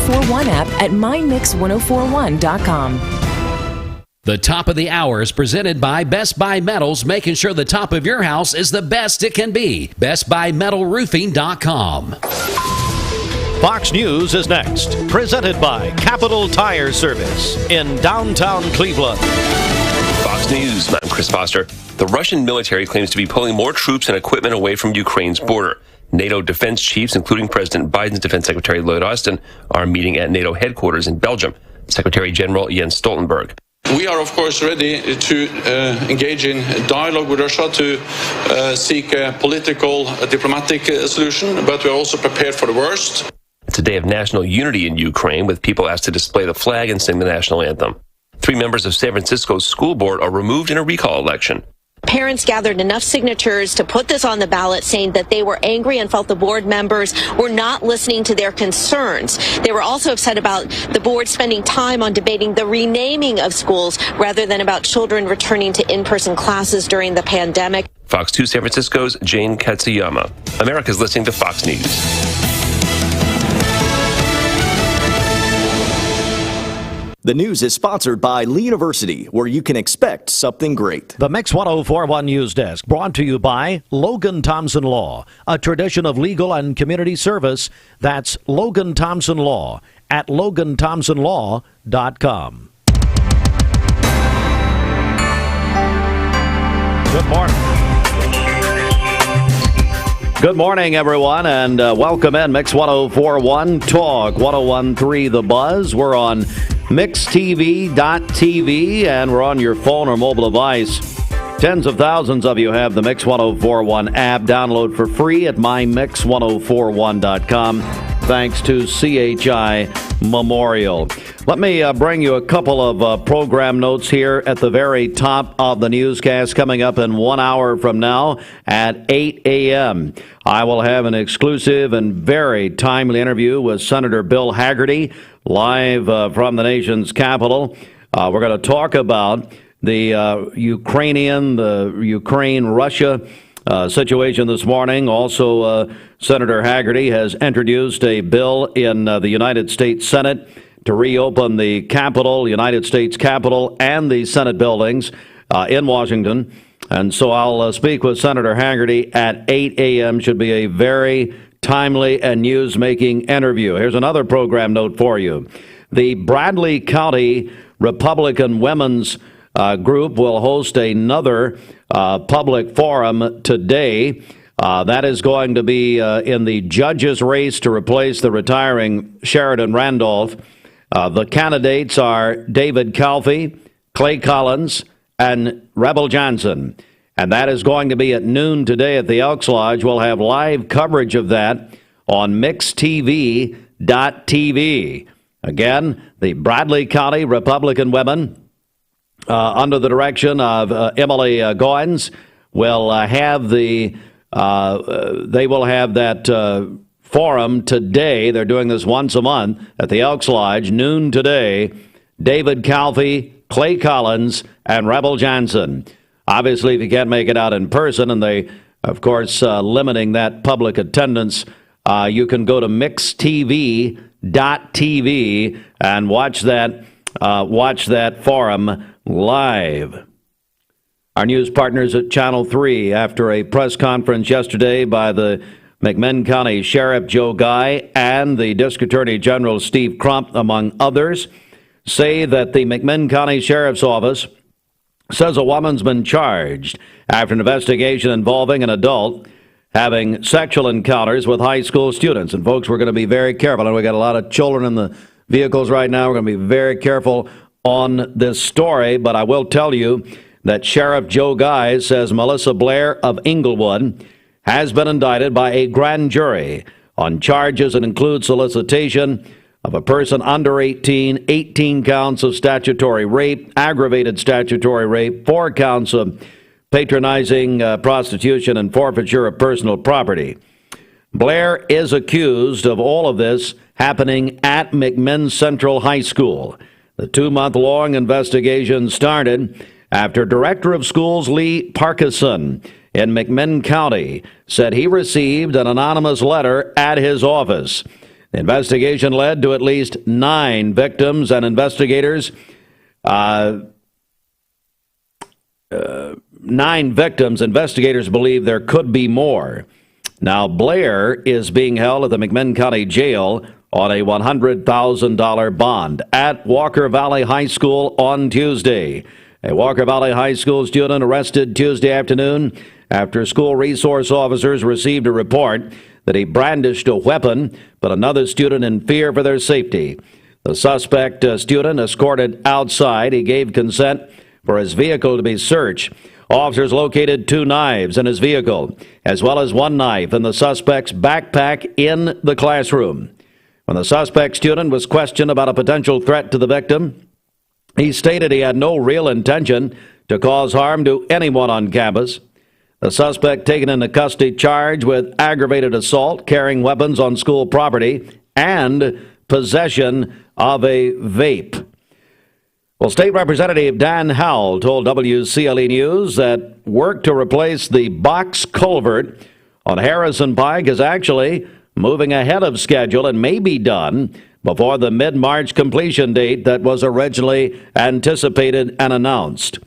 1041 app at mymix1041.com. The top of the hour is presented by Best Buy Metals, making sure the top of your house is the best it can be. BestBuyMetalRoofing.com. Fox News is next, presented by Capital Tire Service in downtown Cleveland. Fox News, I'm Chris Foster. The Russian military claims to be pulling more troops and equipment away from Ukraine's border. NATO defense chiefs, including President Biden's Defense Secretary Lloyd Austin, are meeting at NATO headquarters in Belgium. Secretary General Jens Stoltenberg. We are, of course, ready to engage in dialogue with Russia to seek a political, diplomatic solution, but we are also prepared for the worst. It's a day of national unity in Ukraine, with people asked to display the flag and sing the national anthem. 3 members of San Francisco's school board are removed in a recall election. Parents gathered enough signatures to put this on the ballot, saying that they were angry and felt the board members were not listening to their concerns. They were also upset about the board spending time on debating the renaming of schools rather than about children returning to in-person classes during the pandemic. Fox 2 San Francisco's Jane Katsuyama. America's listening to Fox News. The news is sponsored by Lee University, where you can expect something great. The Mix 1041 News Desk, brought to you by Logan Thompson Law, a tradition of legal and community service. That's Logan Thompson Law at LoganThompsonLaw.com. Good morning. Good morning, everyone, and welcome in Mix 1041 Talk 1013 The Buzz. We're on MixTV.tv, and we're on your phone or mobile device. Tens of thousands of you have the Mix 1041 app. Download for free at mymix1041.com. Thanks to CHI Memorial. Let me bring you a couple of program notes here at the very top of the newscast. Coming up in 1 hour from now at 8 a.m., I will have an exclusive and very timely interview with Senator Bill Hagerty, live from the nation's capital. We're going to talk about the Ukraine-Russia situation this morning. Also, Senator Hagerty has introduced a bill in the United States Senate to reopen the Capitol, United States Capitol, and the Senate buildings in Washington. And so I'll speak with Senator Hagerty at 8 a.m. Should be a very timely and news-making interview. Here's another program note for you. The Bradley County Republican Women's Group will host another public forum today. That is going to be in the judge's race to replace the retiring Sheridan Randolph. The candidates are David Calfee, Clay Collins, and Rebel Johnson. And that is going to be at noon today at the Elks Lodge. We'll have live coverage of that on MixTV.tv. Again, the Bradley County Republican women, under the direction of Emily Goins, will have they will have that forum today. They're doing this once a month at the Elks Lodge, noon today. David Calfee, Clay Collins, and Rebel Johnson. Obviously, if you can't make it out in person, and they, of course, limiting that public attendance, you can go to MixTV.tv and watch that forum live. Our news partners at Channel 3, after a press conference yesterday by the McMinn County Sheriff Joe Guy and the District Attorney General Steve Crump, among others, say that the McMinn County Sheriff's Office says a woman's been charged after an investigation involving an adult having sexual encounters with high school students. And folks, we're going to be very careful. And we got a lot of children in the vehicles right now. We're going to be very careful on this story. But I will tell you that Sheriff Joe Guy says Melissa Blair of Inglewood has been indicted by a grand jury on charges that include solicitation of a person under 18 counts of statutory rape, aggravated statutory rape, 4 counts of patronizing prostitution, and forfeiture of personal property. Blair is accused of all of this happening at McMinn Central High School. The 2-month-long investigation started after Director of Schools Lee Parkinson in McMinn County said he received an anonymous letter at his office. The investigation led to at least 9 victims, and investigators 9 victims. Investigators believe there could be more. Now, Blair is being held at the McMinn County Jail on a $100,000 bond at Walker Valley High School on Tuesday. A Walker Valley High School student arrested Tuesday afternoon after school resource officers received a report that he brandished a weapon, but another student in fear for their safety. The suspect student escorted outside. He gave consent for his vehicle to be searched. Officers located 2 knives in his vehicle, as well as 1 knife in the suspect's backpack in the classroom. When the suspect student was questioned about a potential threat to the victim, he stated he had no real intention to cause harm to anyone on campus. The suspect taken into custody charged with aggravated assault, carrying weapons on school property, and possession of a vape. Well, State Representative Dan Howell told WCLE News that work to replace the box culvert on Harrison Pike is actually moving ahead of schedule and may be done before the mid-March completion date that was originally anticipated and announced.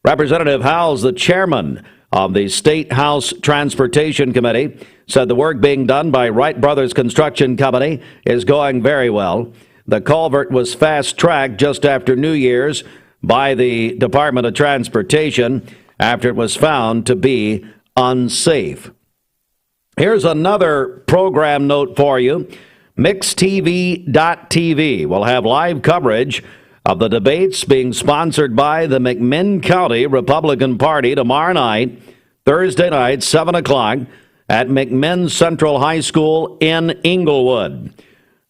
Representative Howell's the chairman of the State House Transportation Committee, said the work being done by Wright Brothers Construction Company is going very well. The culvert was fast-tracked just after New Year's by the Department of Transportation after it was found to be unsafe. Here's another program note for you. MixTV.tv will have live coverage of the debates being sponsored by the McMinn County Republican Party tomorrow night, Thursday night, 7 o'clock, at McMinn Central High School in Inglewood.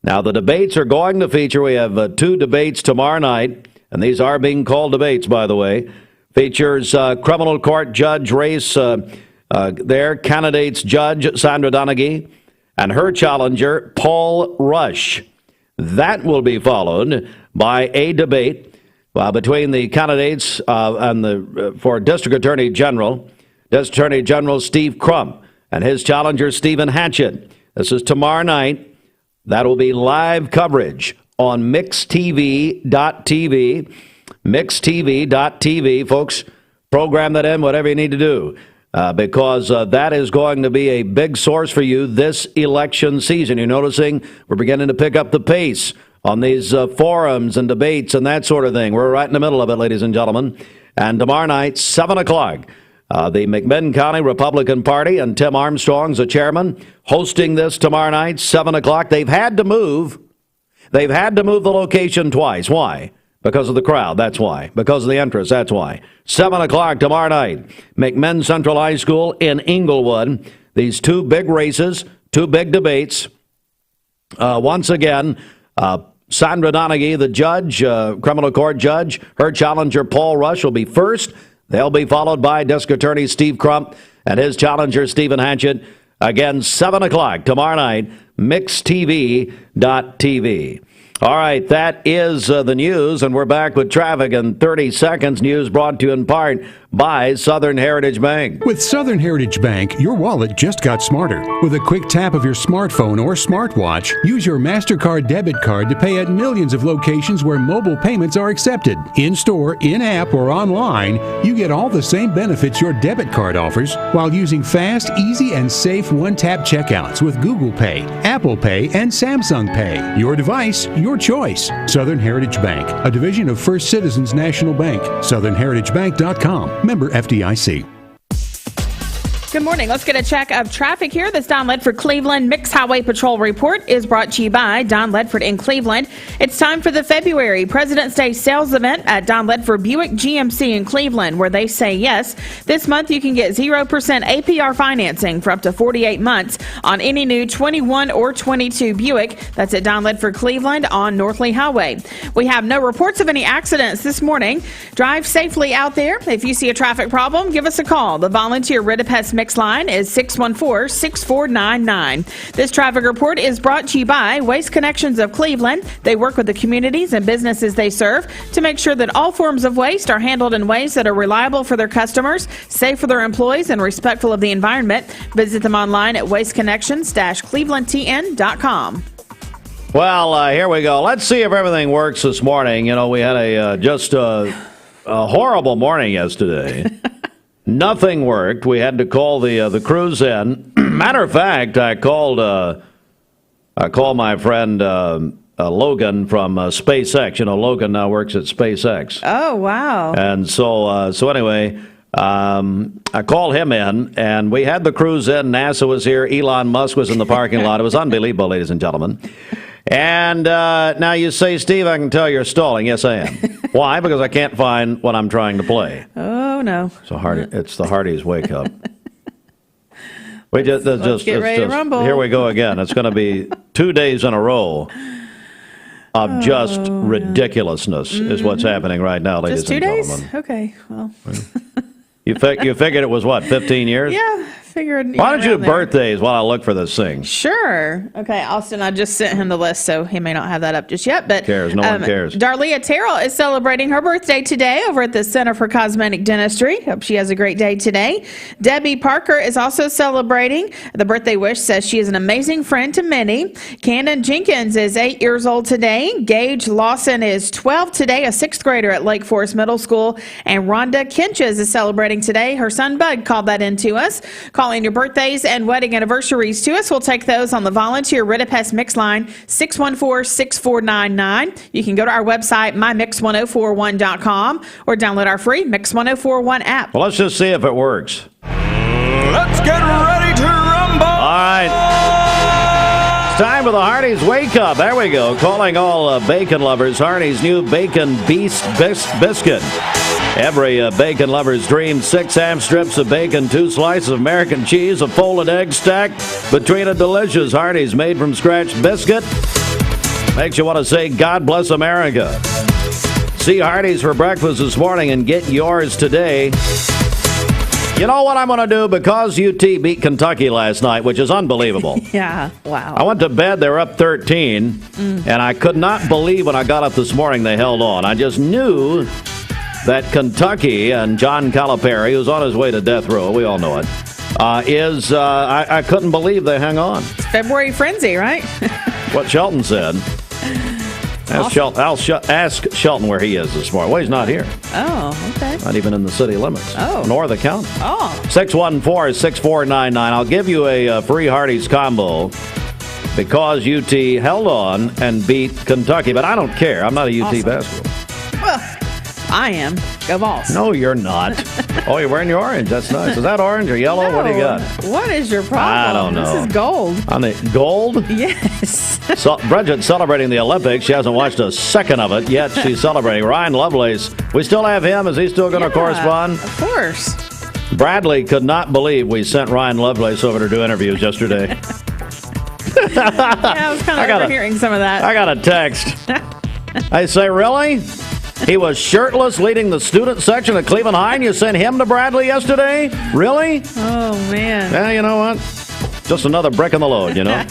Now, the debates are going to feature, we have 2 debates tomorrow night, and these are being called debates, by the way. Features criminal court judge race there, candidates judge Sandra Donaghy, and her challenger, Paul Rush. That will be followed by a debate between the candidates for District Attorney General Steve Crump and his challenger, Stephen Hatchett. This is tomorrow night. That will be live coverage on MixTV.tv. MixTV.tv, folks. Program that in, whatever you need to do. Because that is going to be a big source for you this election season. You're noticing we're beginning to pick up the pace on these forums and debates and that sort of thing. We're right in the middle of it, ladies and gentlemen. And tomorrow night, 7 o'clock, the McMinn County Republican Party and Tim Armstrong's the chairman, hosting this tomorrow night, 7 o'clock. They've had to move the location twice. Why? Because of the crowd, that's why. Because of the interest, that's why. 7 o'clock tomorrow night, McMinn Central High School in Inglewood. These 2 big races, 2 big debates. Once again, Sandra Donaghy, the judge, criminal court judge, her challenger, Paul Rush, will be first. They'll be followed by District Attorney Steve Crump and his challenger, Stephen Hatchett. Again, 7 o'clock tomorrow night, MixTV.tv. All right, that is the news, and we're back with traffic in 30 seconds. News brought to you in part by Southern Heritage Bank. With Southern Heritage Bank, your wallet just got smarter. With a quick tap of your smartphone or smartwatch, use your MasterCard debit card to pay at millions of locations where mobile payments are accepted. In-store, in-app, or online, you get all the same benefits your debit card offers while using fast, easy, and safe one-tap checkouts with Google Pay, Apple Pay, and Samsung Pay. Your device, your choice. Southern Heritage Bank, a division of First Citizens National Bank. SouthernHeritageBank.com. Member FDIC. Good morning. Let's get a check of traffic here. This Don Ledford Cleveland Mixed Highway Patrol report is brought to you by Don Ledford in Cleveland. It's time for the February President's Day sales event at Don Ledford Buick GMC in Cleveland, where they say yes. This month you can get 0% APR financing for up to 48 months on any new 21 or 22 Buick. That's at Don Ledford Cleveland on North Lee Highway. We have no reports of any accidents this morning. Drive safely out there. If you see a traffic problem, give us a call. The volunteer Rid-a-Pest Mix line is 614-6499. This traffic report is brought to you by Waste Connections of Cleveland. They work with the communities and businesses they serve to make sure that all forms of waste are handled in ways that are reliable for their customers, safe for their employees, and respectful of the environment. Visit them online at wasteconnections-clevelandtn.com. Well, here we go. Let's see if everything works this morning. You know, we had a horrible morning yesterday. Nothing worked. We had to call the crews in. Matter of fact, I called my friend Logan from SpaceX. You know, Logan now works at SpaceX. Oh, wow. And so anyway, I called him in, and we had the crews in. NASA was here. Elon Musk was in the parking lot. It was unbelievable, ladies and gentlemen. And now you say, Steve, I can tell you're stalling. Yes, I am. Why? Because I can't find what I'm trying to play. Oh, no. So it's the Hardee's Wake Up. Let's get ready to rumble. Here we go again. It's going to be 2 days in a row of just ridiculousness is what's happening right now, ladies and gentlemen. Just 2 days? Okay, well. You figured it was, what, 15 years? Yeah, figured. Why don't you do birthdays while I look for this thing? Sure. Okay, Austin, I just sent him the list, so he may not have that up just yet. But cares? No one cares. Darlia Terrell is celebrating her birthday today over at the Center for Cosmetic Dentistry. Hope she has a great day today. Debbie Parker is also celebrating. The birthday wish says she is an amazing friend to many. Cannon Jenkins is 8 years old today. Gage Lawson is 12 today, a 6th grader at Lake Forest Middle School. And Rhonda Kinches is celebrating today. Her son Bud called that in to us. Calling your birthdays and wedding anniversaries to us. We'll take those on the volunteer Ritipest Mix line 614-6499. You can go to our website mymix1041.com or download our free Mix 1041 app. Well, let's just see if it works. Let's get ready to rumble. All right. It's time for the Hardee's Wake Up. There we go. Calling all bacon lovers Hardee's new Bacon Beast Biscuit. Every bacon lover's dream: 6 ham strips of bacon, 2 slices of American cheese, a folded egg stacked between a delicious Hardee's made from scratch biscuit. Makes you want to say, God bless America. See Hardee's for breakfast this morning and get yours today. You know what I'm going to do? Because UT beat Kentucky last night, which is unbelievable. Yeah, wow. I went to bed, they were up 13, and I could not believe when I got up this morning they held on. I just knew that Kentucky and John Calipari, who's on his way to death row, we all know it, I couldn't believe they hung on. It's February frenzy, right? What Shelton said. Ask Shelton where he is this morning. Well, he's not here. Oh, okay. Not even in the city limits. Oh. Nor the county. Oh. 614-6499. I'll give you a free Hardee's combo because UT held on and beat Kentucky. But I don't care. I'm not a UT basketball. Well, I am. Go Vols. No, you're not. Oh, you're wearing your orange. That's nice. Is that orange or yellow? No. What do you got? What is your problem? I don't know. This is gold. Gold? Yes. So, Bridget's celebrating the Olympics. She hasn't watched a second of it yet. She's celebrating. Ryan Lovelace. We still have him. Is he still going to correspond? Of course. Bradley could not believe we sent Ryan Lovelace over to do interviews yesterday. Yeah, I was kind of overhearing some of that. I got a text. I say, really? He was shirtless leading the student section at Cleveland High, and you sent him to Bradley yesterday? Really? Oh, man. Yeah, you know what? Just another brick in the load, you know?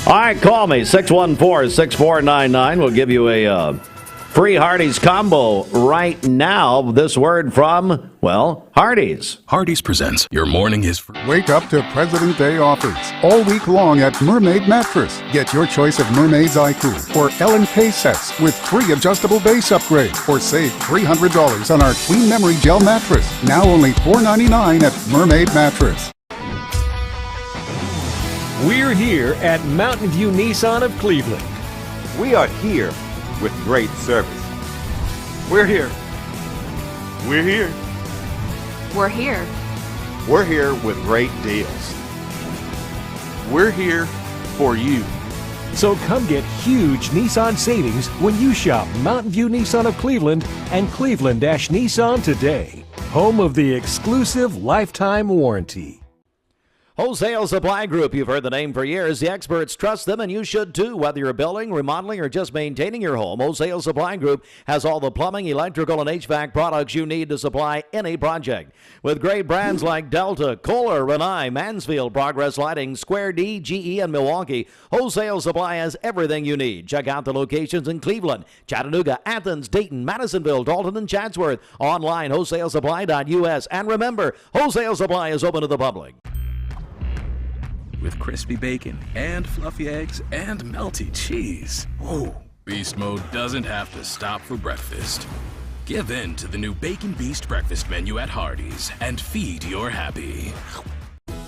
All right, call me, 614-6499. We'll give you a free Hardee's combo right now. This word from, well, Hardee's. Hardee's presents Your Morning is Free. Wake up to President's Day offers all week long at Mermaid Mattress. Get your choice of Mermaid's iCool or L&K sets with free adjustable base upgrade, or save $300 on our Queen Memory Gel mattress. Now only $499 at Mermaid Mattress. We're here at Mountain View Nissan of Cleveland. We are here with great service. We're here. We're here. We're here. We're here with great deals. We're here for you. So come get huge Nissan savings when you shop Mountain View Nissan of Cleveland and Cleveland-Nissan today. Home of the exclusive lifetime warranty. Wholesale Supply Group, you've heard the name for years. The experts trust them, and you should too. Whether you're building, remodeling, or just maintaining your home, Wholesale Supply Group has all the plumbing, electrical, and HVAC products you need to supply any project. With great brands like Delta, Kohler, Rinnai, Mansfield, Progress Lighting, Square D, GE, and Milwaukee, Wholesale Supply has everything you need. Check out the locations in Cleveland, Chattanooga, Athens, Dayton, Madisonville, Dalton, and Chatsworth. Online, wholesalesupply.us. And remember, Wholesale Supply is open to the public. with crispy bacon and fluffy eggs and melty cheese. Ooh, Beast Mode doesn't have to stop for breakfast. Give in to the new Bacon Beast breakfast menu at Hardee's and feed your happy.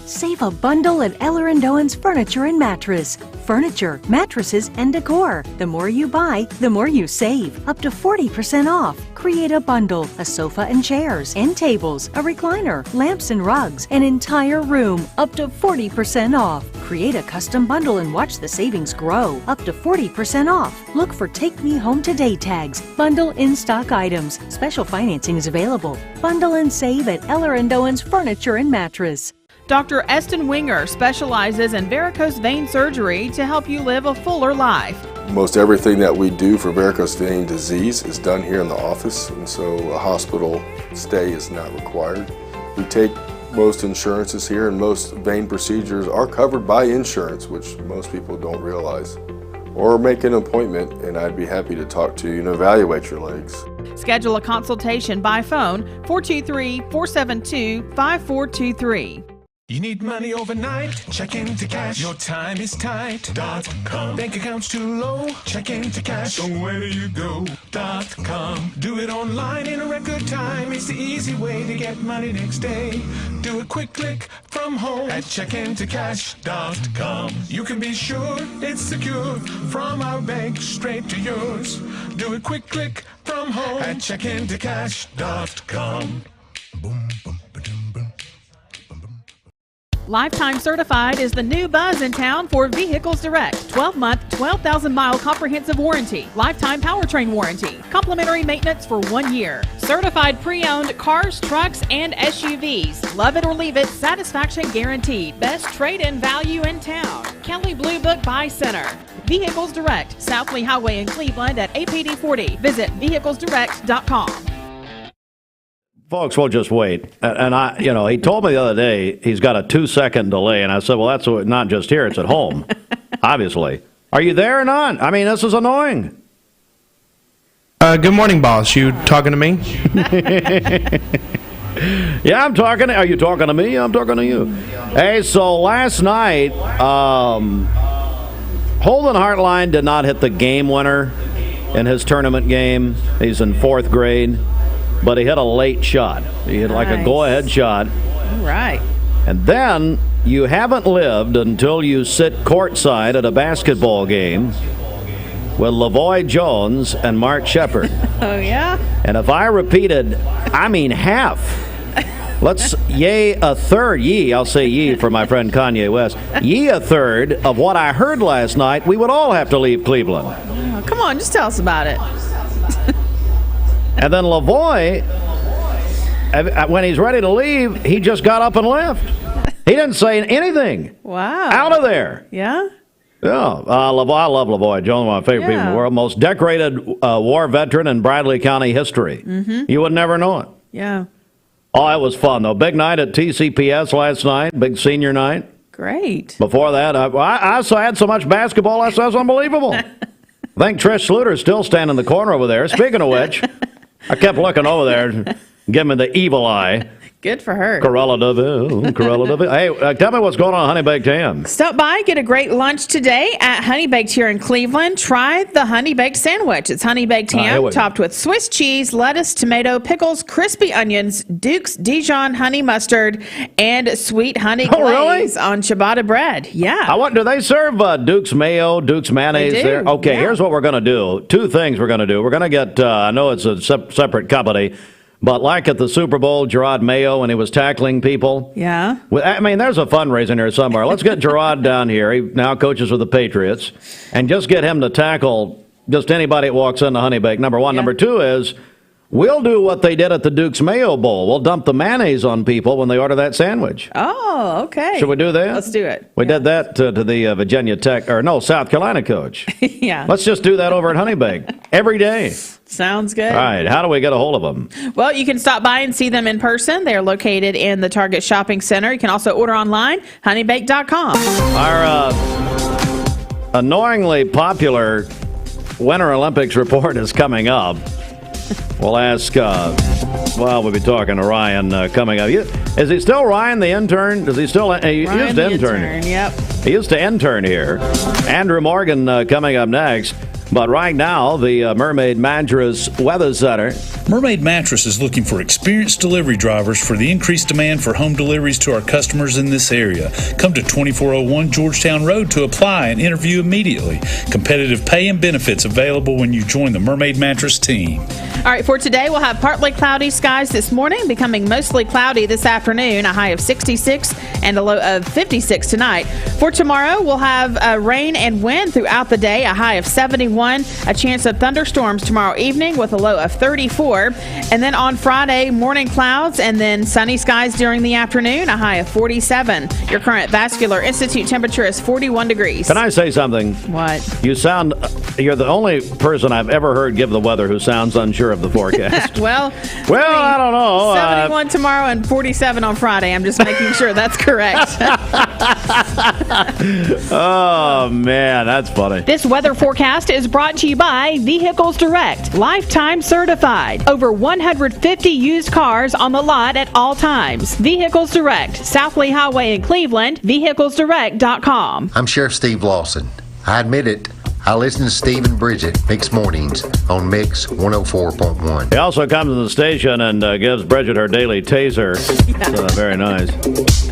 Save a bundle at Eller & Owen's Furniture and Mattress. Furniture, mattresses, and decor. The more you buy, the more you save. Up to 40% off. Create a bundle, a sofa and chairs, end tables, a recliner, lamps and rugs, an entire room. Up to 40% off. Create a custom bundle and watch the savings grow. Up to 40% off. Look for Take Me Home Today tags. Bundle in-stock items. Special financing is available. Bundle and save at Eller & Owen's Furniture and Mattress. Dr. Eston Winger specializes in varicose vein surgery to help you live a fuller life. Most everything that we do for varicose vein disease is done here in the office, and so a hospital stay is not required. We take most insurances here, and most vein procedures are covered by insurance, which most people don't realize. Or make an appointment, and I'd be happy to talk to you and evaluate your legs. Schedule a consultation by phone 423-472-5423. You need money overnight? Check into cash. Your time is tight.com. Bank accounts too low? Check into cash. So where do you go.com? Do it online in a record time. It's the easy way to get money next day. Do a quick click from home at checkintocash.com. You can be sure it's secure from our bank straight to yours. Do a quick click from home at checkintocash.com. Boom, boom. Lifetime Certified is the new buzz in town for Vehicles Direct. 12-month, 12,000-mile comprehensive warranty. Lifetime powertrain warranty. Complimentary maintenance for 1 year. Certified pre-owned cars, trucks, and SUVs. Love it or leave it, satisfaction guaranteed. Best trade-in value in town. Kelly Blue Book Buy Center. Vehicles Direct, South Lee Highway in Cleveland at APD 40. Visit vehiclesdirect.com. Folks, we'll just wait. And he told me the other day he's got a 2-second delay, and I said, well, that's not just here, it's at home, obviously. Are you there or not? I mean, this is annoying. Good morning, boss. You talking to me? Yeah, I'm talking. Are you talking to me? I'm talking to you. Hey, so last night, Holden Hartline did not hit the game winner in his tournament game. He's in 4th grade. But he hit a late shot. He hit like a go-ahead shot. All right. And then you haven't lived until you sit courtside at a basketball game with Lavoy Jones and Mark Shepard. Oh, yeah? And if I repeated, I mean half. Let's I'll say ye for my friend Kanye West. A third of what I heard last night, we would all have to leave Cleveland. Oh, come on, just tell us about it. And then Lavoy, when he's ready to leave, he just got up and left. He didn't say anything. Wow. Out of there. Yeah? Yeah. I love Lavoy Jones, one of my favorite people in the world. Most decorated war veteran in Bradley County history. Mm-hmm. You would never know it. Yeah. Oh, it was fun, though. Big night at TCPS last night. Big senior night. Great. Before that, I had so much basketball, I said it was unbelievable. I think Trish Sluter's still standing in the corner over there. Speaking of which, I kept looking over there and giving me the evil eye. Good for her. Corella Deville. Hey, tell me what's going on Honey Baked Ham. Stop by, get a great lunch today at Honey Baked here in Cleveland. Try the Honey Baked sandwich. It's Honey Baked ham topped with Swiss cheese, lettuce, tomato, pickles, crispy onions, Duke's Dijon honey mustard, and sweet honey glaze on ciabatta bread. Yeah. Do they serve Duke's mayo, Duke's mayonnaise there? Okay, Here's what we're going to do. 2 things we're going to do. We're going to get, I know it's a separate company, but like at the Super Bowl, Gerard Mayo, when he was tackling people. Yeah. I mean, there's a fundraiser here somewhere. Let's get Gerard down here. He now coaches with the Patriots. And just get him to tackle just anybody that walks into Honey Baked, number one. Yeah. Number 2 is we'll do what they did at the Duke's Mayo Bowl. We'll dump the mayonnaise on people when they order that sandwich. Oh, okay. Should we do that? Let's do it. We did that to the Virginia Tech, South Carolina coach. Yeah. Let's just do that over at Honey Baked every day. Sounds good. All right. How do we get a hold of them? Well, you can stop by and see them in person. They're located in the Target Shopping Center. You can also order online, honeybake.com. Our annoyingly popular Winter Olympics report is coming up. We'll ask, we'll be talking to Ryan coming up. Is he still Ryan, the intern? Does he still? He used to intern. Yep. He used to intern here. Andrew Morgan coming up next. But right now, the Mermaid Mattress Weather Center. Mermaid Mattress is looking for experienced delivery drivers for the increased demand for home deliveries to our customers in this area. Come to 2401 Georgetown Road to apply and interview immediately. Competitive pay and benefits available when you join the Mermaid Mattress team. All right, for today, we'll have partly cloudy skies this morning, becoming mostly cloudy this afternoon, a high of 66 and a low of 56 tonight. For tomorrow, we'll have rain and wind throughout the day, a high of 71, a chance of thunderstorms tomorrow evening with a low of 34. And then on Friday, morning clouds and then sunny skies during the afternoon, a high of 47. Your current Vascular Institute temperature is 41 degrees. Can I say something? What? You're the only person I've ever heard give the weather who sounds unsure of the forecast. Well, I don't know. 71 tomorrow and 47 on Friday. I'm just making sure that's correct. Oh, man, that's funny. This weather forecast is brought to you by Vehicles Direct, lifetime certified. Over 150 used cars on the lot at all times. Vehicles Direct, South Lee Highway in Cleveland, vehiclesdirect.com. I'm Sheriff Steve Lawson. I admit it. I listen to Steve and Bridget Mix Mornings on Mix 104.1. He also comes to the station and gives Bridget her daily taser. Very nice.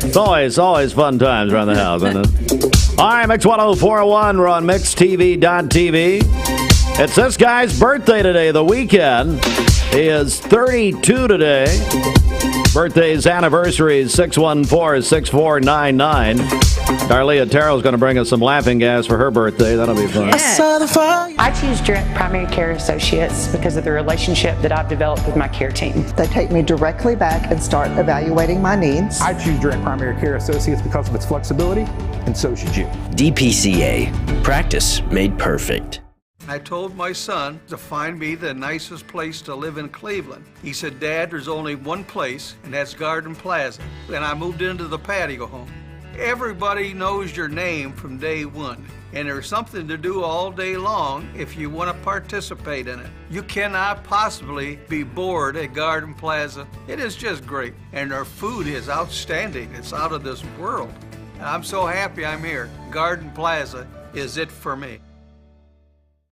It's always fun times around the house, isn't it? All right, Mix 104.1. We're on MixTV.tv. It's this guy's birthday today, the weekend. He is 32 today. Birthday's anniversary is 614-6499. Darlia Terrell's going to bring us some laughing gas for her birthday. That'll be fun. I choose Direct Primary Care Associates because of the relationship that I've developed with my care team. They take me directly back and start evaluating my needs. I choose Direct Primary Care Associates because of its flexibility, and so should you. DPCA. Practice made perfect. I told my son to find me the nicest place to live in Cleveland. He said, Dad, there's only one place, and that's Garden Plaza. And I moved into the patio home. Everybody knows your name from day one, and there's something to do all day long if you want to participate in it. You cannot possibly be bored at Garden Plaza. It is just great, and their food is outstanding. It's out of this world. And I'm so happy I'm here. Garden Plaza is it for me.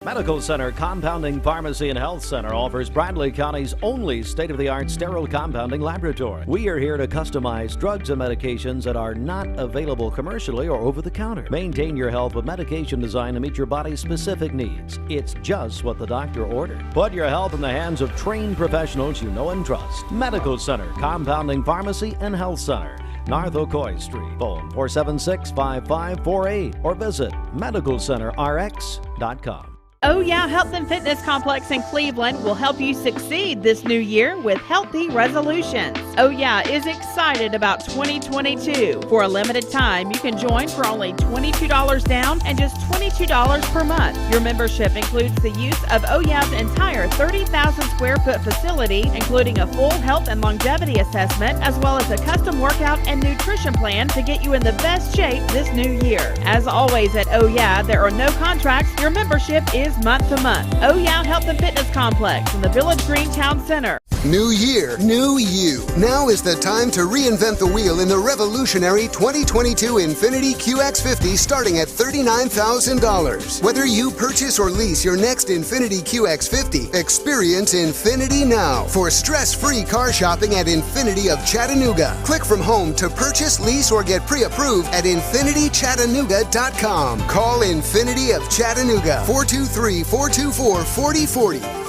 Medical Center Compounding Pharmacy and Health Center offers Bradley County's only state-of-the-art sterile compounding laboratory. We are here to customize drugs and medications that are not available commercially or over the counter. Maintain your health with medication designed to meet your body's specific needs. It's just what the doctor ordered. Put your health in the hands of trained professionals you know and trust. Medical Center Compounding Pharmacy and Health Center, North Ocoee Street. Phone 476-5548 or visit medicalcenterrx.com. Oh Yeah Health and Fitness Complex in Cleveland will help you succeed this new year with healthy resolutions. Oh Yeah is excited about 2022. For a limited time, you can join for only $22 down and just $22 per month. Your membership includes the use of Oh Yeah's entire 30,000 square foot facility, including a full health and longevity assessment, as well as a custom workout and nutrition plan to get you in the best shape this new year. As always at Oh Yeah, there are no contracts. Your membership is month to month. Oh Yeah Health and Fitness Complex in the Village Green Town Center. New year, new you. Now is the time to reinvent the wheel in the revolutionary 2022 Infiniti QX50 starting at $39,000. Whether you purchase or lease your next Infiniti QX50, experience Infiniti now for stress-free car shopping at Infiniti of Chattanooga. Click from home to purchase, lease, or get pre-approved at InfinityChattanooga.com. Call Infiniti of Chattanooga 423-424-4040.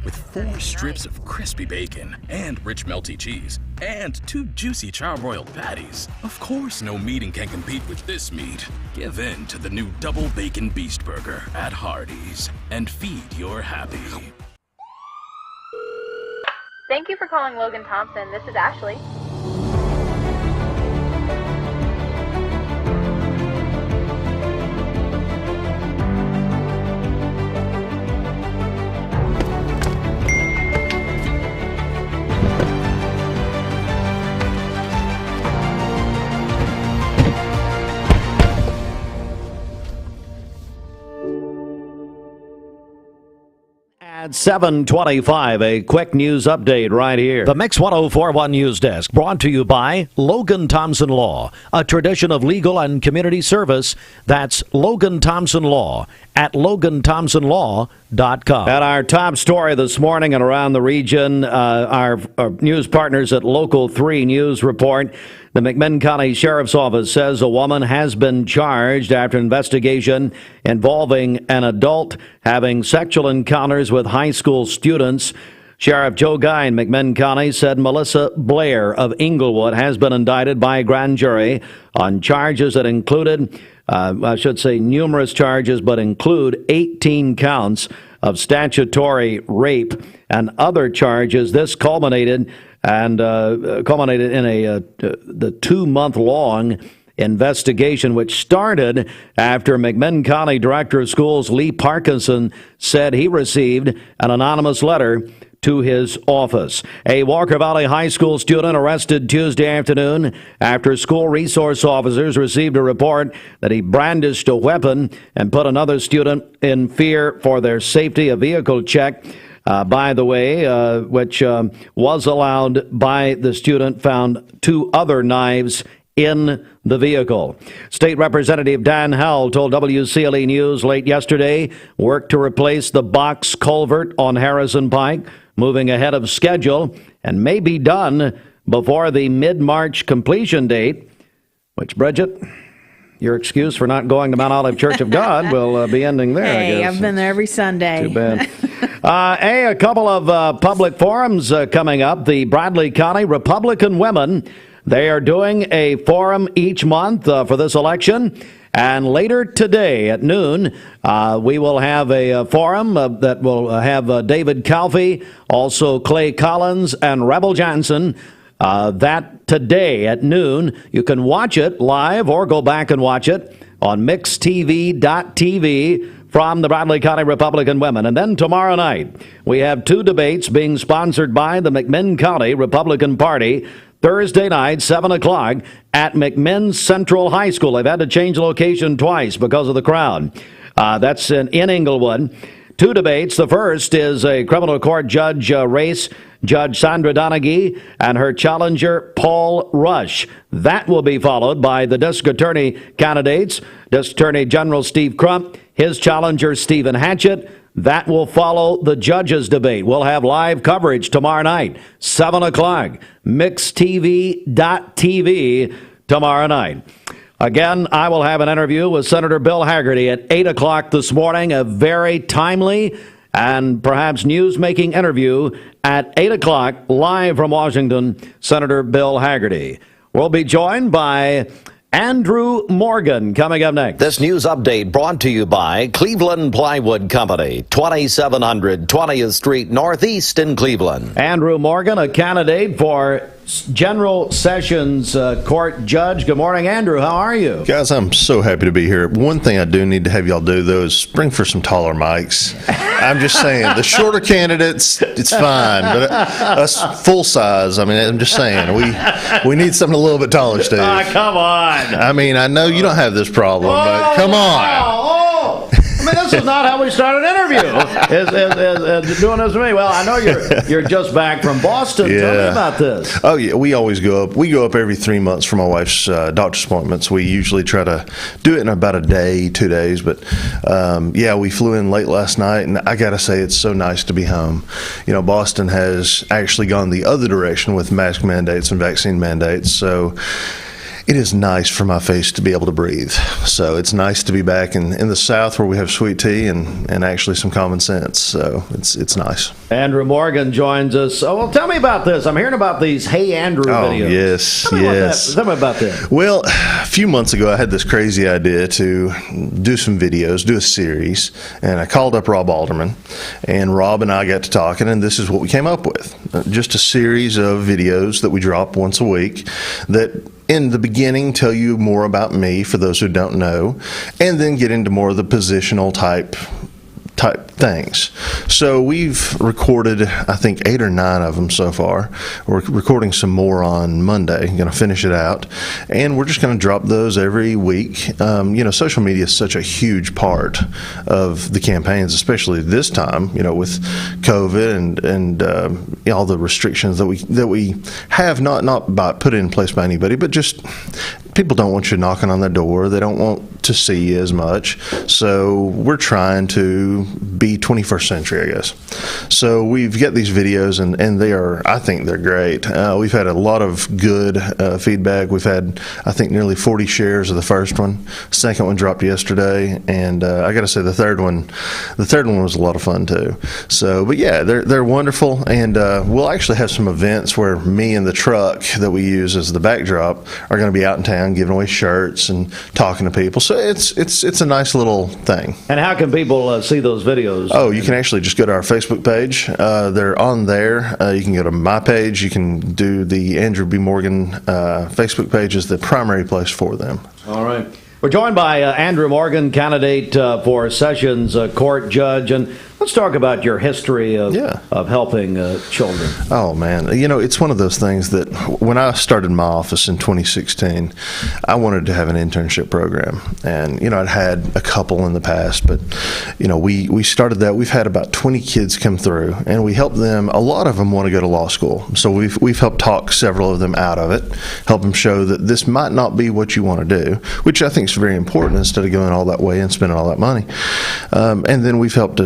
With 4 strips of crispy bacon and rich melty cheese and 2 juicy charbroiled patties. Of course, no meeting can compete with this meat. Give in to the new Double Bacon Beast Burger at Hardee's and feed your happy. Thank you for calling Logan Thompson. This is Ashley. At 7:25, a quick news update right here. The Mix 104.1 News Desk, brought to you by Logan Thompson Law, a tradition of legal and community service. That's Logan Thompson Law at LoganThompsonLaw.com. At our top story this morning and around the region, our news partners at Local 3 News report. The McMinn County Sheriff's Office says a woman has been charged after investigation involving an adult having sexual encounters with high school students. Sheriff Joe Guy in McMinn County said Melissa Blair of Inglewood has been indicted by a grand jury on charges that included, numerous charges, but include 18 counts of statutory rape and other charges. This culminated in the 2-month-long investigation, which started after McMinn County Director of Schools Lee Parkinson said he received an anonymous letter to his office. A Walker Valley High School student arrested Tuesday afternoon after school resource officers received a report that he brandished a weapon and put another student in fear for their safety. A vehicle check, by the way, which was allowed by the student, found 2 other knives in the vehicle. State Representative Dan Howell told WCLE News late yesterday work to replace the box culvert on Harrison Pike, moving ahead of schedule, and may be done before the mid-March completion date, which, Bridget, your excuse for not going to Mount Olive Church of God will be ending there, I guess. I've been there every Sunday. Too bad. A couple of public forums coming up. The Bradley County Republican Women, they are doing a forum each month for this election. And later today at noon, we will have a forum that will have David Calfee, also Clay Collins, and Rebel Johnson. That today at noon. You can watch it live or go back and watch it on mixtv.tv from the Bradley County Republican Women. And then tomorrow night, we have 2 debates being sponsored by the McMinn County Republican Party. Thursday night, 7 o'clock, at McMinn Central High School. They've had to change location twice because of the crowd. That's in Inglewood. 2 debates. The first is a criminal court judge race, Judge Sandra Donaghy and her challenger, Paul Rush. That will be followed by the district attorney candidates, District Attorney General Steve Crump, his challenger, Stephen Hatchett. That will follow the judges' debate. We'll have live coverage tomorrow night, 7 o'clock, mixtv.tv tomorrow night. Again, I will have an interview with Senator Bill Hagerty at 8 o'clock this morning, a very timely and perhaps news-making interview at 8 o'clock, live from Washington, Senator Bill Hagerty. We'll be joined by Andrew Morgan coming up next. This news update brought to you by Cleveland Plywood Company, 2700 20th Street Northeast in Cleveland. Andrew Morgan, a candidate for General Sessions Court Judge. Good morning, Andrew. How are you? Guys, I'm so happy to be here. One thing I do need to have y'all do, though, is bring for some taller mics. I'm just saying, the shorter candidates, it's fine, but us full size, I mean, I'm just saying, we need something a little bit taller, Steve. Come on. I mean, I know you don't have this problem, but come on. I mean, this is not how we start an interview. Is doing this to me. Well, I know you're just back from Boston. Yeah. Tell me about this. Oh yeah, we always go up. We go up every 3 months for my wife's doctor's appointments. We usually try to do it in about a day, 2 days. But yeah, we flew in late last night, and I gotta say, it's so nice to be home. You know, Boston has actually gone the other direction with mask mandates and vaccine mandates. So it is nice for my face to be able to breathe. So it's nice to be back in the South where we have sweet tea and actually some common sense. So it's nice. Andrew Morgan joins us. Oh, well, tell me about this. I'm hearing about these Hey Andrew videos. Yes, Tell me about that. Well, a few months ago, I had this crazy idea to do some videos, do a series, and I called up Rob Alderman, and Rob and I got to talking, and this is what we came up with. Just a series of videos that we drop once a week that in the beginning tell you more about me for those who don't know, and then get into more of the positional type Thanks. So we've recorded, I think, 8 or 9 of them so far. We're recording some more on Monday. Going to finish it out, and we're just going to drop those every week. Social media is such a huge part of the campaigns, especially this time. With COVID and all the restrictions that we have not put in place by anybody, but just people don't want you knocking on their door. They don't want to see you as much. So we're trying to be 21st century, I guess. So we've got these videos, and I think they're great. We've had a lot of good feedback. We've had, I think, nearly 40 shares of the first one. Second one dropped yesterday, and I got to say the third one was a lot of fun too. So, but yeah, they're wonderful, and we'll actually have some events where me and the truck that we use as the backdrop are going to be out in town giving away shirts and talking to people. So it's a nice little thing. And how can people see those videos? Oh, you can actually just go to our Facebook page. They're on there. You can go to my page. You can do the Andrew B. Morgan Facebook page is the primary place for them. All right. We're joined by Andrew Morgan, candidate for Sessions Court Judge. And let's talk about your history of helping children. Oh, man. It's one of those things that when I started my office in 2016, I wanted to have an internship program. And, I'd had a couple in the past, but, we started that. We've had about 20 kids come through, and we help them. A lot of them want to go to law school. So we've helped talk several of them out of it, help them show that this might not be what you want to do, which I think is very important instead of going all that way and spending all that money. And then we've helped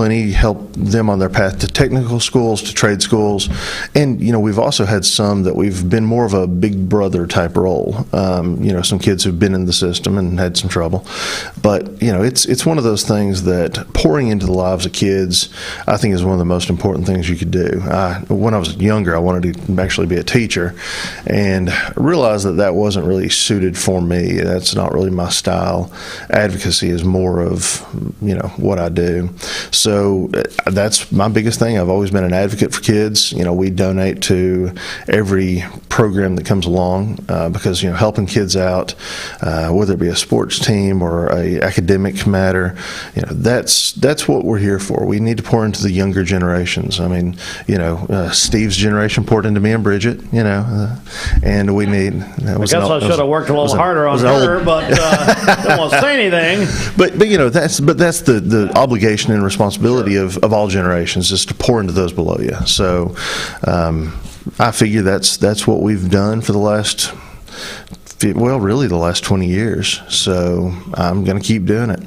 help them on their path to technical schools, to trade schools, and we've also had some that we've been more of a big brother type role. Some kids who've been in the system and had some trouble, but it's one of those things that pouring into the lives of kids, I think, is one of the most important things you could do. When I was younger, I wanted to actually be a teacher, and realized that wasn't really suited for me. That's not really my style. Advocacy is more of what I do. So that's my biggest thing. I've always been an advocate for kids. We donate to every program that comes along because helping kids out, whether it be a sports team or a academic matter, that's what we're here for. We need to pour into the younger generations. I mean, Steve's generation poured into me and Bridget. And we need. I guess I should have worked a little harder on her, but don't want to say anything. But that's the obligation and responsibility of all generations, is to pour into those below you. So I figure that's what we've done for the last 20 years. So I'm going to keep doing it.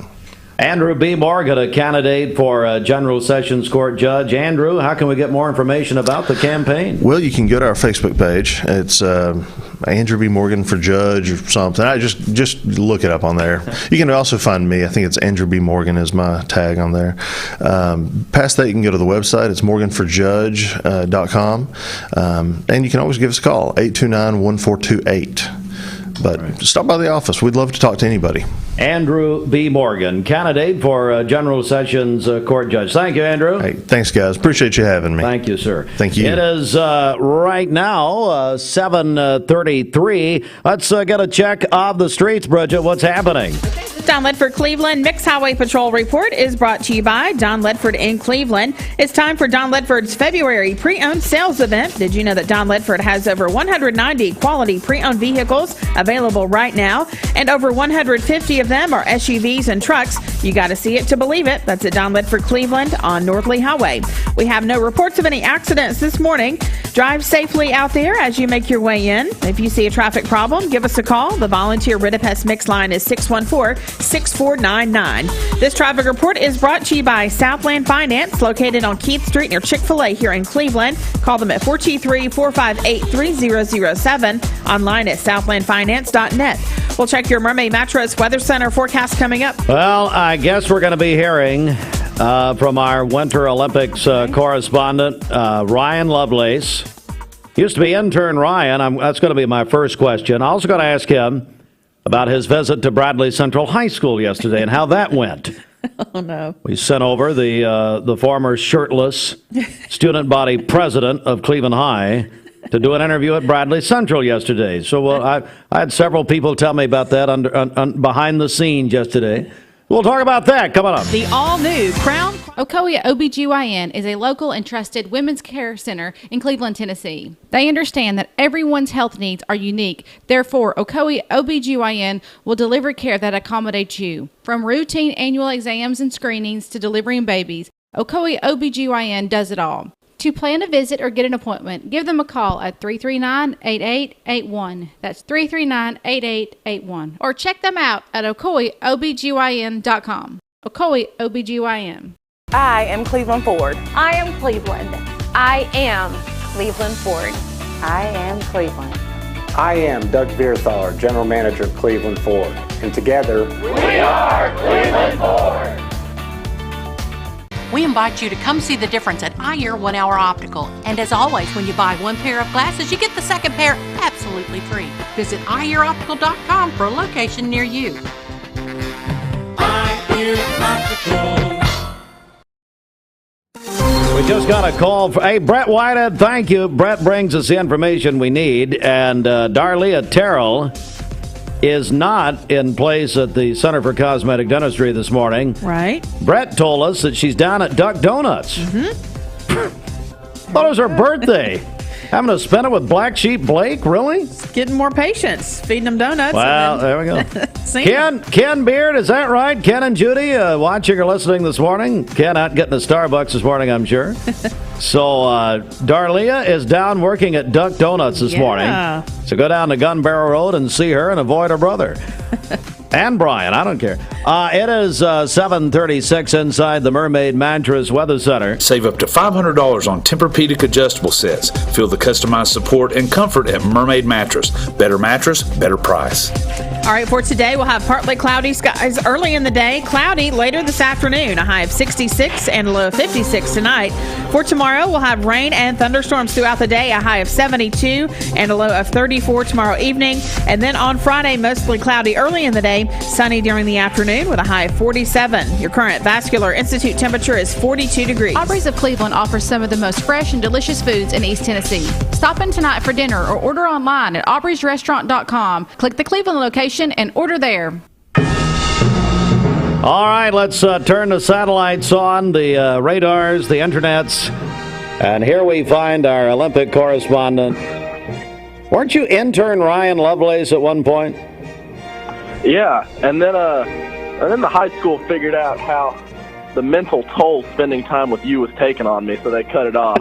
Andrew B. Morgan, a candidate for General Sessions Court Judge. Andrew, how can we get more information about the campaign? Well, you can go to our Facebook page. It's Andrew B. Morgan for Judge or something. I just look it up on there. You can also find me. I think it's Andrew B. Morgan is my tag on there. Past that, you can go to the website. It's morganforjudge.com. And you can always give us a call, 829-1428. But stop by the office. We'd love to talk to anybody. Andrew B. Morgan, candidate for General Sessions Court Judge. Thank you, Andrew. Hey, thanks, guys. Appreciate you having me. Thank you, sir. Thank you. It is right now 7:33. Let's get a check of the streets, Bridget. What's happening? Don Ledford Cleveland Mixed Highway Patrol Report is brought to you by Don Ledford in Cleveland. It's time for Don Ledford's February pre-owned sales event. Did you know that Don Ledford has over 190 quality pre-owned vehicles available right now, and over 150 of them are SUVs and trucks? You got to see it to believe it. That's at Don Ledford Cleveland on Northley Highway. We have no reports of any accidents this morning. Drive safely out there as you make your way in. If you see a traffic problem, give us a call. The volunteer Ridipest Mix line is 614-6499. This traffic report is brought to you by Southland Finance, located on Keith Street near Chick-fil-A here in Cleveland. Call them at 423-458-3007, online at southlandfinance.net. We'll check your Mermaid Mattress Weather Center forecast coming up. Well, I guess we're going to be hearing from our Winter Olympics correspondent, Ryan Lovelace. Used to be intern Ryan. That's going to be my first question. I'm also going to ask him about his visit to Bradley Central High School yesterday and how that went. Oh, no. We sent over the former shirtless student body president of Cleveland High to do an interview at Bradley Central yesterday. So I had several people tell me about that behind the scenes yesterday. We'll talk about that coming up. The all-new Crown. Ocoee OBGYN is a local and trusted women's care center in Cleveland, Tennessee. They understand that everyone's health needs are unique. Therefore, Ocoee OBGYN will deliver care that accommodates you. From routine annual exams and screenings to delivering babies, Ocoee OBGYN does it all. To plan a visit or get an appointment, give them a call at 339-8881. That's 339-8881. Or check them out at OcoeeOBGYN.com. Ocoee OBGYN. I am Cleveland Ford. I am Cleveland. I am Cleveland Ford. I am Cleveland. I am Doug Vierthaler, General Manager of Cleveland Ford. And together, we are Cleveland Ford. We invite you to come see the difference at Eyer 1 Hour Optical. And as always, when you buy one pair of glasses, you get the second pair absolutely free. Visit EyerOptical.com for a location near you. Eyer Optical. We just got a call. Hey, Brett Whitehead, thank you. Brett brings us the information we need. And Darlia Terrell is not in place at the Center for Cosmetic Dentistry this morning. Right. Brett told us that she's down at Duck Donuts. Thought it was her birthday. Having to spend it with Black Sheep Blake? Really? Getting more patients, feeding them donuts. Well, there we go. Ken Beard, is that right? Ken and Judy watching or listening this morning. Ken out getting a Starbucks this morning, I'm sure. So Darlia is down working at Duck Donuts this morning. So go down to Gun Barrel Road and see her and avoid her brother. And Brian, I don't care. It is 7:36 inside the Mermaid Mattress Weather Center. Save up to $500 on Tempur-Pedic adjustable sets. Feel the customized support and comfort at Mermaid Mattress. Better mattress, better price. All right, for today, we'll have partly cloudy skies early in the day, cloudy later this afternoon, a high of 66 and a low of 56 tonight. For tomorrow, we'll have rain and thunderstorms throughout the day, a high of 72 and a low of 34 tomorrow evening. And then on Friday, mostly cloudy early in the day, sunny during the afternoon with a high of 47. Your current Vascular Institute temperature is 42 degrees. Aubrey's of Cleveland offers some of the most fresh and delicious foods in East Tennessee. Stop in tonight for dinner or order online at aubreysrestaurant.com. Click the Cleveland location and order there. All right, let's turn the satellites on, the radars, the internets. And here we find our Olympic correspondent. Weren't you intern Ryan Lovelace at one point? Yeah, and then the high school figured out how the mental toll spending time with you was taken on me, so they cut it off.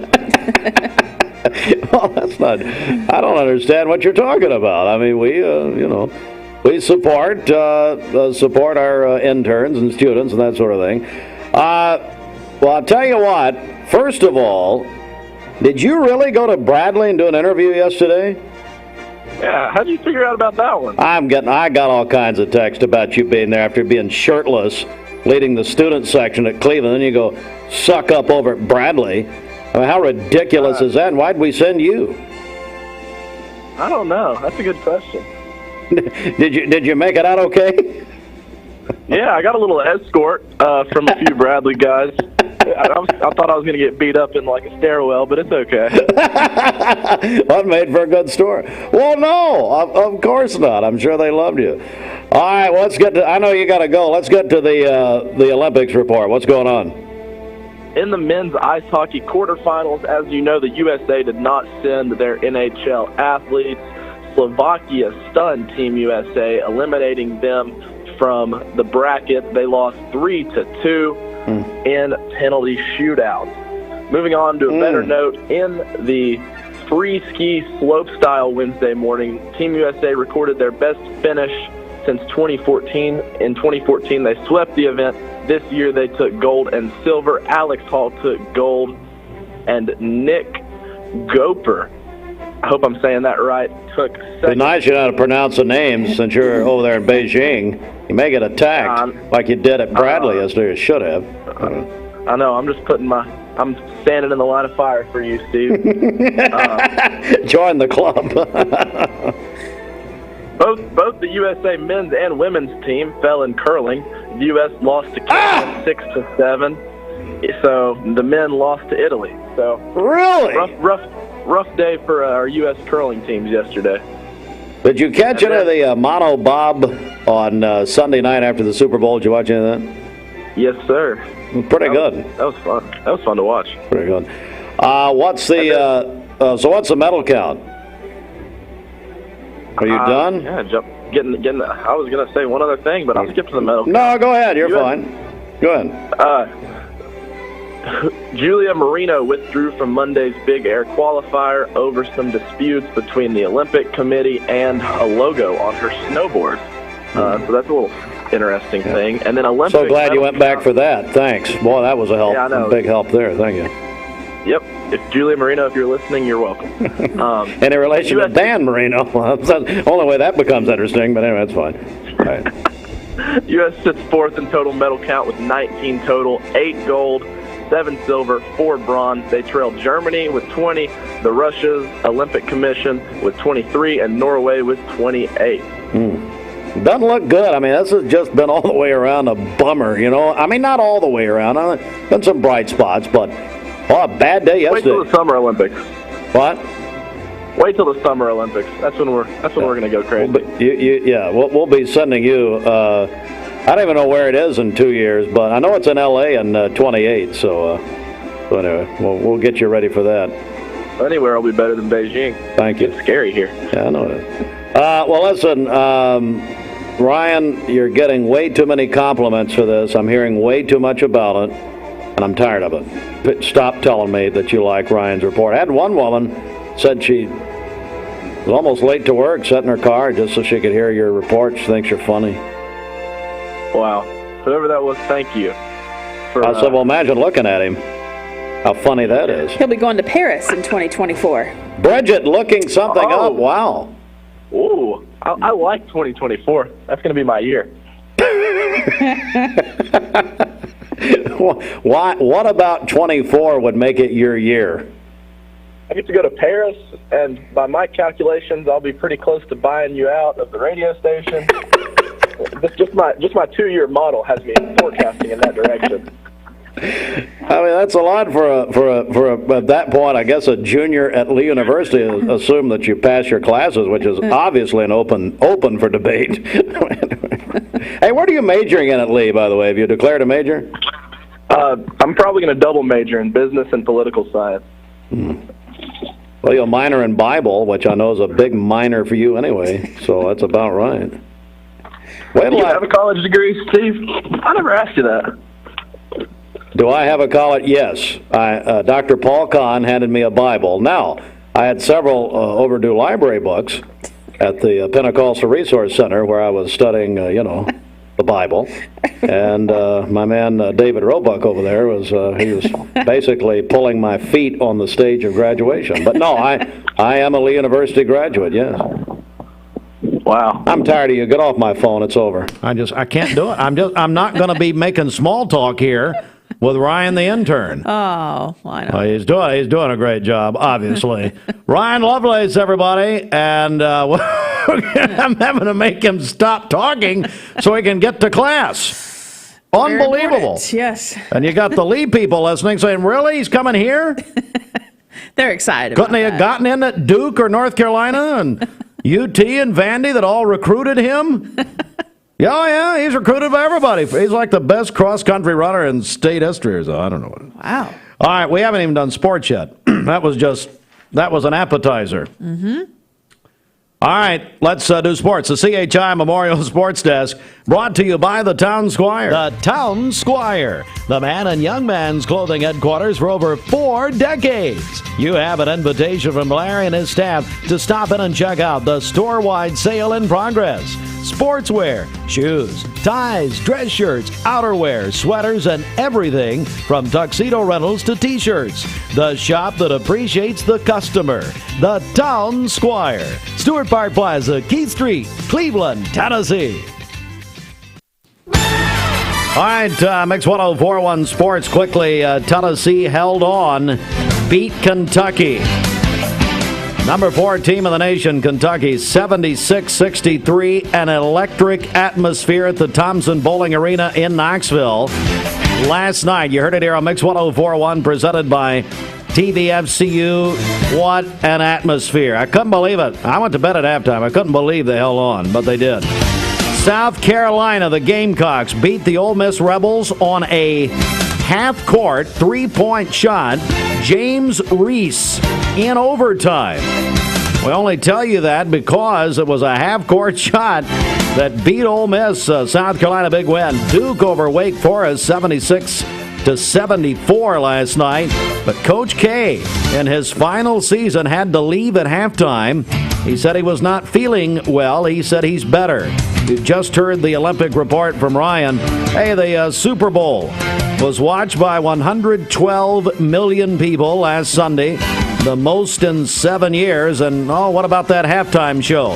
Well, that's not. I don't understand what you're talking about. I mean, we support our interns and students and that sort of thing. Well, I'll tell you what. First of all, did you really go to Bradley and do an interview yesterday? Yeah, how did you figure out about that one? I got all kinds of text about you being there after being shirtless, leading the student section at Cleveland. Then you go suck up over at Bradley. I mean, how ridiculous is that? And why'd we send you? I don't know. That's a good question. Did you make it out okay? Yeah, I got a little escort from a few Bradley guys. I thought I was going to get beat up in like a stairwell, but it's okay. Well, it made for a good story. Well, no, of course not. I'm sure they loved you. All right, well, let's get to. I know you got to go. Let's get to the Olympics report. What's going on? In the men's ice hockey quarterfinals, as you know, the USA did not send their NHL athletes. Slovakia stunned Team USA, eliminating them from the bracket. They lost 3-2 in penalty shootouts. Moving on to a better note, in the free ski slopestyle Wednesday morning, Team USA recorded their best finish since 2014. In 2014, they swept the event. This year, they took gold and silver. Alex Hall took gold, and Nick Goper, I hope I'm saying that right, took second. It's nice you know how to pronounce the names since you're over there in Beijing. You may get attacked like you did at Bradley yesterday. You should have. I know. I'm just I'm standing in the line of fire for you, Steve. Join the club. Both the USA men's and women's team fell in curling. The U.S. lost to Canada 6-7. So the men lost to Italy. So really rough day for our U.S. curling teams yesterday. Did you catch any of the mono bob on Sunday night after the Super Bowl. Did you watch any of that? Yes, sir. Pretty good. That was fun. That was fun to watch. Pretty good. What's the medal count? Are you done? Yeah, getting. I was gonna say one other thing, but I'll skip to the medal. No, go ahead. You're fine. Go ahead. Julia Marino withdrew from Monday's Big Air qualifier over some disputes between the Olympic Committee and a logo on her snowboard. So that's a little interesting thing. And then Olympic. So glad you went back for that. Thanks. Boy, that was a help. Yeah, I know. Big help there. Thank you. Yep. If Julia Marino, if you're listening, you're welcome. Any relation to Dan Marino? Well, that's the only way that becomes interesting, but anyway, that's fine. All right. U.S. sits fourth in total medal count with 19 total, 8 gold, 7 silver, 4 bronze. They trail Germany with 20, the Russia's Olympic Commission with 23, and Norway with 28. Doesn't look good. I mean, this has just been all the way around a bummer, you know. I mean, not all the way around. Been some bright spots, but a bad day yesterday. Wait till the Summer Olympics. What? Wait till the Summer Olympics. That's when we're going to go crazy. We'll be sending you. I don't even know where it is in 2 years, but I know it's in L.A. in 28. So anyway, we'll get you ready for that. Anywhere will be better than Beijing. Thank you. It's scary here. Yeah, I know that. Well, listen, Ryan, you're getting way too many compliments for this. I'm hearing way too much about it, and I'm tired of it. Stop telling me that you like Ryan's report. I had one woman said she was almost late to work, sat in her car just so she could hear your report. She thinks you're funny. Wow. Whoever that was, thank you. I said, well, imagine looking at him. How funny that is. He'll be going to Paris in 2024. Bridget looking something up. Wow. Ooh, I like 2024. That's going to be my year. What about 24 would make it your year? I get to go to Paris, and by my calculations, I'll be pretty close to buying you out of the radio station. just my 2-year model has me forecasting in that direction. I mean, that's a lot for at that point. I guess a junior at Lee University assume that you pass your classes, which is obviously an open for debate. Hey, what are you majoring in at Lee, by the way? Have you declared a major? I'm probably going to double major in business and political science. Well, you'll minor in Bible, which I know is a big minor for you anyway, so that's about right. Do you have a college degree, Steve? I never asked you that. Do I have a college? Yes. Dr. Paul Kahn handed me a Bible. Now, I had several overdue library books at the Pentecostal Resource Center where I was studying, the Bible. And my man David Roebuck over there was basically pulling my feet on the stage of graduation. But no, I am a Lee University graduate, yes. Wow. I'm tired of you. Get off my phone. It's over. I can't do it. I'm not going to be making small talk here with Ryan the intern. Oh, why not? Well, he's doing a great job, obviously. Ryan Lovelace, everybody, and I'm having to make him stop talking so he can get to class. Unbelievable. Yes. And you got the Lee people listening saying, really? He's coming here? They're excited. Couldn't he have gotten in at Duke or North Carolina and UT and Vandy that all recruited him? Yeah, he's recruited by everybody. He's like the best cross-country runner in state history. So I don't know. Wow. All right, we haven't even done sports yet. That was an appetizer. Mm-hmm. All right, let's do sports. The CHI Memorial Sports Desk brought to you by the Town Squire. The Town Squire, the man and young man's clothing headquarters for over 4 decades. You have an invitation from Larry and his staff to stop in and check out the store-wide sale in progress. Sportswear, shoes, ties, dress shirts, outerwear, sweaters, and everything from tuxedo rentals to t-shirts. The shop that appreciates the customer. The Town Squire. Stewart Park Plaza, Keith Street, Cleveland, Tennessee. All right, Mix 1041 Sports quickly. Tennessee held on, beat Kentucky. Number 4 team in the nation, Kentucky, 76-63, an electric atmosphere at the Thompson Bowling Arena in Knoxville. Last night, you heard it here on Mix 1041, presented by TVFCU. What an atmosphere. I couldn't believe it. I went to bed at halftime. I couldn't believe they held on, but they did. South Carolina, the Gamecocks beat the Ole Miss Rebels on a half-court three-point shot. James Reese in overtime. We only tell you that because it was a half-court shot that beat Ole Miss. South Carolina big win. Duke over Wake Forest 76-74 last night. But Coach K, in his final season, had to leave at halftime. He said he was not feeling well. He said he's better. You just heard the Olympic report from Ryan. Hey, the Super Bowl was watched by 112 million people last Sunday, the most in 7 years. And, what about that halftime show?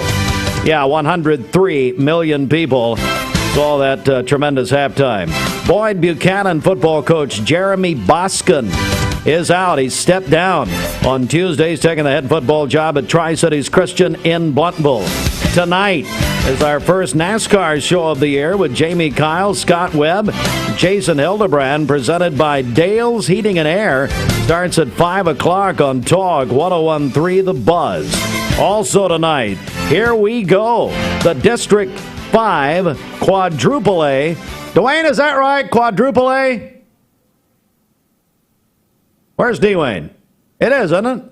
Yeah, 103 million people saw that tremendous halftime. Boyd Buchanan football coach Jeremy Boskin is out. He stepped down on Tuesday. He's taking the head football job at Tri-Cities Christian in Blountville. Tonight is our first NASCAR show of the year with Jamie Kyle, Scott Webb, Jason Hildebrand, presented by Dale's Heating and Air. Starts at 5 o'clock on Talk 101.3 The Buzz. Also tonight, here we go, the District 5 Quadruple A. Dwayne, is that right? Quadruple A? Where's Dwayne? It is, isn't it?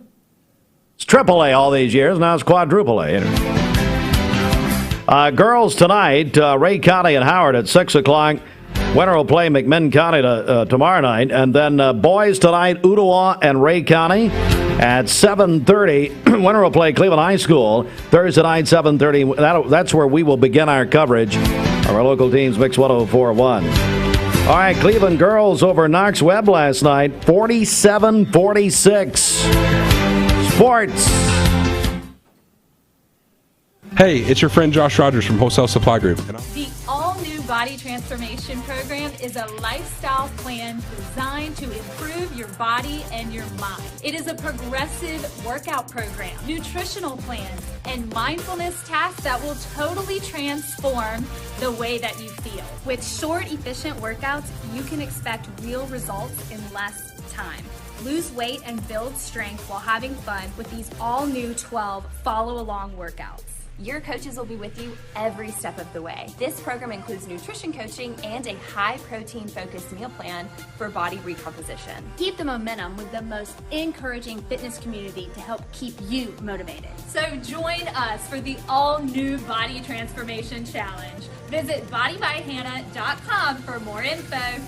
It's Triple A all these years. Now it's Quadruple A. Girls tonight, Ray County and Howard at 6 o'clock. Winter will play McMinn County tomorrow night. And then boys tonight, Ottawa and Ray County at 7:30. Winter will play Cleveland High School Thursday night, 7:30. That's where we will begin our coverage of our local teams, Mix 104.1. All right, Cleveland girls over Knox Webb last night, 47-46. Sports. Hey, it's your friend Josh Rogers from Wholesale Supply Group. The all-new Body Transformation Program is a lifestyle plan designed to improve your body and your mind. It is a progressive workout program, nutritional plans, and mindfulness tasks that will totally transform the way that you feel. With short, efficient workouts, you can expect real results in less time. Lose weight and build strength while having fun with these all-new 12 follow-along workouts. Your coaches will be with you every step of the way. This program includes nutrition coaching and a high-protein focused meal plan for body recomposition. Keep the momentum with the most encouraging fitness community to help keep you motivated. So join us for the all-new Body Transformation Challenge. Visit bodybyhannah.com for more info.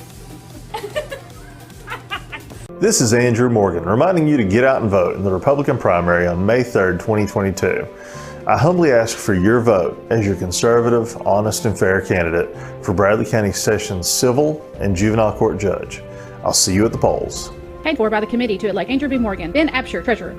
This is Andrew Morgan, reminding you to get out and vote in the Republican primary on May 3rd, 2022. I humbly ask for your vote as your conservative, honest, and fair candidate for Bradley County Sessions Civil and Juvenile Court Judge. I'll see you at the polls. Paid for by the committee to elect Andrew B. Morgan, Ben Absher, Treasurer.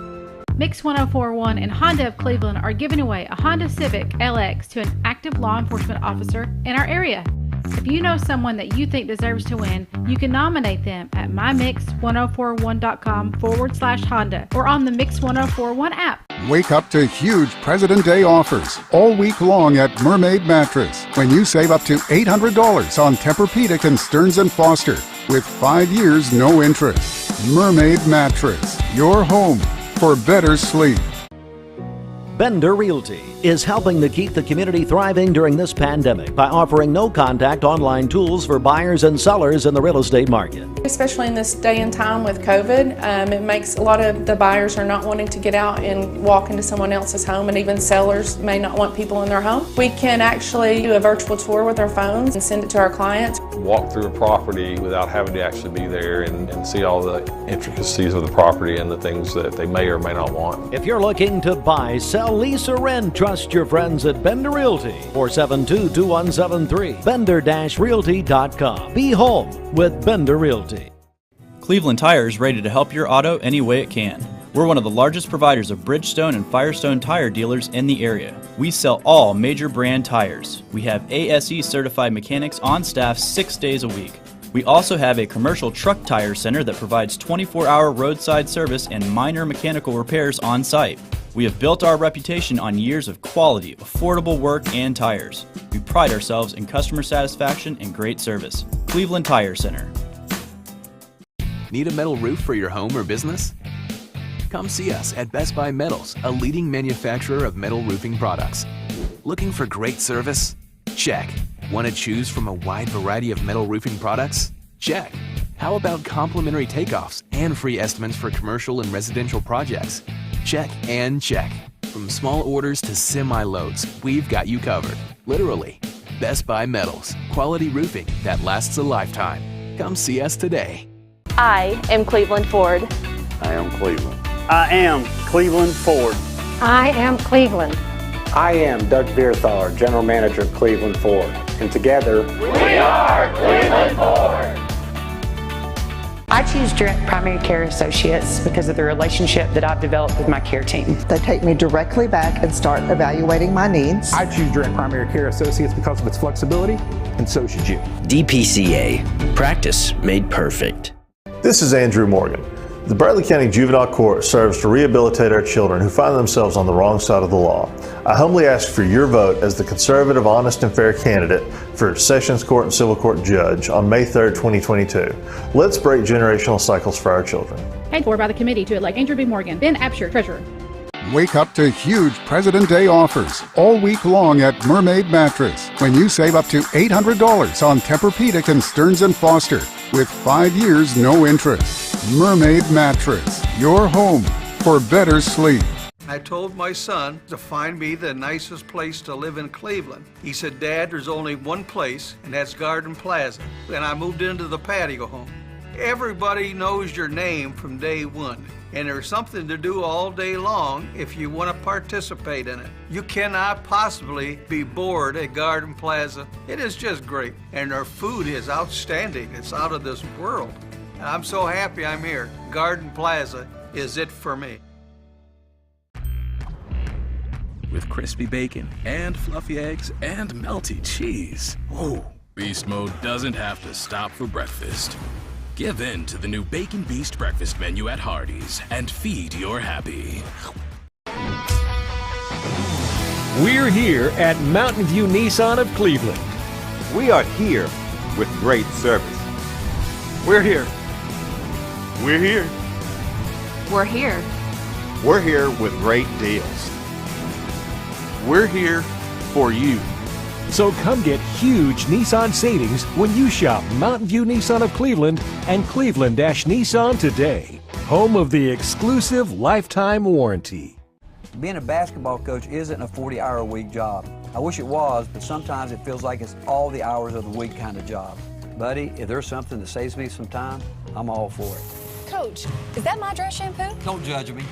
Mix 104.1 and Honda of Cleveland are giving away a Honda Civic LX to an active law enforcement officer in our area. If you know someone that you think deserves to win, you can nominate them at mymix1041.com/Honda or on the Mix 1041 app. Wake up to huge President Day offers all week long at Mermaid Mattress when you save up to $800 on Tempur-Pedic and Stearns & Foster with 5 years no interest. Mermaid Mattress, your home for better sleep. Bender Realty is helping to keep the community thriving during this pandemic by offering no-contact online tools for buyers and sellers in the real estate market. Especially in this day and time with COVID, it makes a lot of the buyers are not wanting to get out and walk into someone else's home, and even sellers may not want people in their home. We can actually do a virtual tour with our phones and send it to our clients. Walk through a property without having to actually be there and see all the intricacies of the property and the things that they may or may not want. If you're looking to buy, sell, lease, or rent, trust your friends at Bender Realty, 472-2173, bender-realty.com. Be home with Bender Realty. Cleveland Tire is ready to help your auto any way it can. We're one of the largest providers of Bridgestone and Firestone tire dealers in the area. We sell all major brand tires. We have ASE certified mechanics on staff 6 days a week. We also have a commercial truck tire center that provides 24-hour roadside service and minor mechanical repairs on site. We have built our reputation on years of quality, affordable work and tires. We pride ourselves in customer satisfaction and great service. Cleveland Tire Center. Need a metal roof for your home or business? Come see us at Best Buy Metals, a leading manufacturer of metal roofing products. Looking for great service? Check. Want to choose from a wide variety of metal roofing products? Check. How about complimentary takeoffs and free estimates for commercial and residential projects? Check and check. From small orders to semi-loads, we've got you covered. Literally. Best Buy Metals. Quality roofing that lasts a lifetime. Come see us today. I am Cleveland Ford. I am Cleveland. I am Cleveland Ford. I am Cleveland. I am Doug Vierthaler, General Manager of Cleveland Ford. And together, we are Cleveland Ford. I choose Direct Primary Care Associates because of the relationship that I've developed with my care team. They take me directly back and start evaluating my needs. I choose Direct Primary Care Associates because of its flexibility, and so should you. DPCA. Practice made perfect. This is Andrew Morgan. The Bradley County Juvenile Court serves to rehabilitate our children who find themselves on the wrong side of the law. I humbly ask for your vote as the conservative, honest, and fair candidate for Sessions Court and Civil Court Judge on May 3rd, 2022. Let's break generational cycles for our children. Paid for by the committee to elect Andrew B. Morgan, Ben Absher, Treasurer. Wake up to huge President Day offers all week long at Mermaid Mattress when you save up to $800 on Tempur-Pedic and Stearns & Foster with 5 years no interest. Mermaid Mattress, your home for better sleep. I told my son to find me the nicest place to live in Cleveland. He said, Dad, there's only one place, and that's Garden Plaza. And I moved into the patio home. Everybody knows your name from day one, and there's something to do all day long if you want to participate in it. You cannot possibly be bored at Garden Plaza. It is just great, and their food is outstanding. It's out of this world. And I'm so happy I'm here. Garden Plaza is it for me. With crispy bacon and fluffy eggs and melty cheese. Oh, Beast Mode doesn't have to stop for breakfast. Give in to the new Bacon Beast breakfast menu at Hardee's and feed your happy. We're here at Mountain View Nissan of Cleveland. We are here with great service. We're here. We're here. We're here. We're here with great deals. We're here for you. So come get huge Nissan savings when you shop Mountain View Nissan of Cleveland and Cleveland-Nissan today. Home of the exclusive lifetime warranty. Being a basketball coach isn't a 40-hour-a-week job. I wish it was, but sometimes it feels like it's all the hours of the week kind of job. Buddy, if there's something that saves me some time, I'm all for it. Coach, is that my dress shampoo? Don't judge me.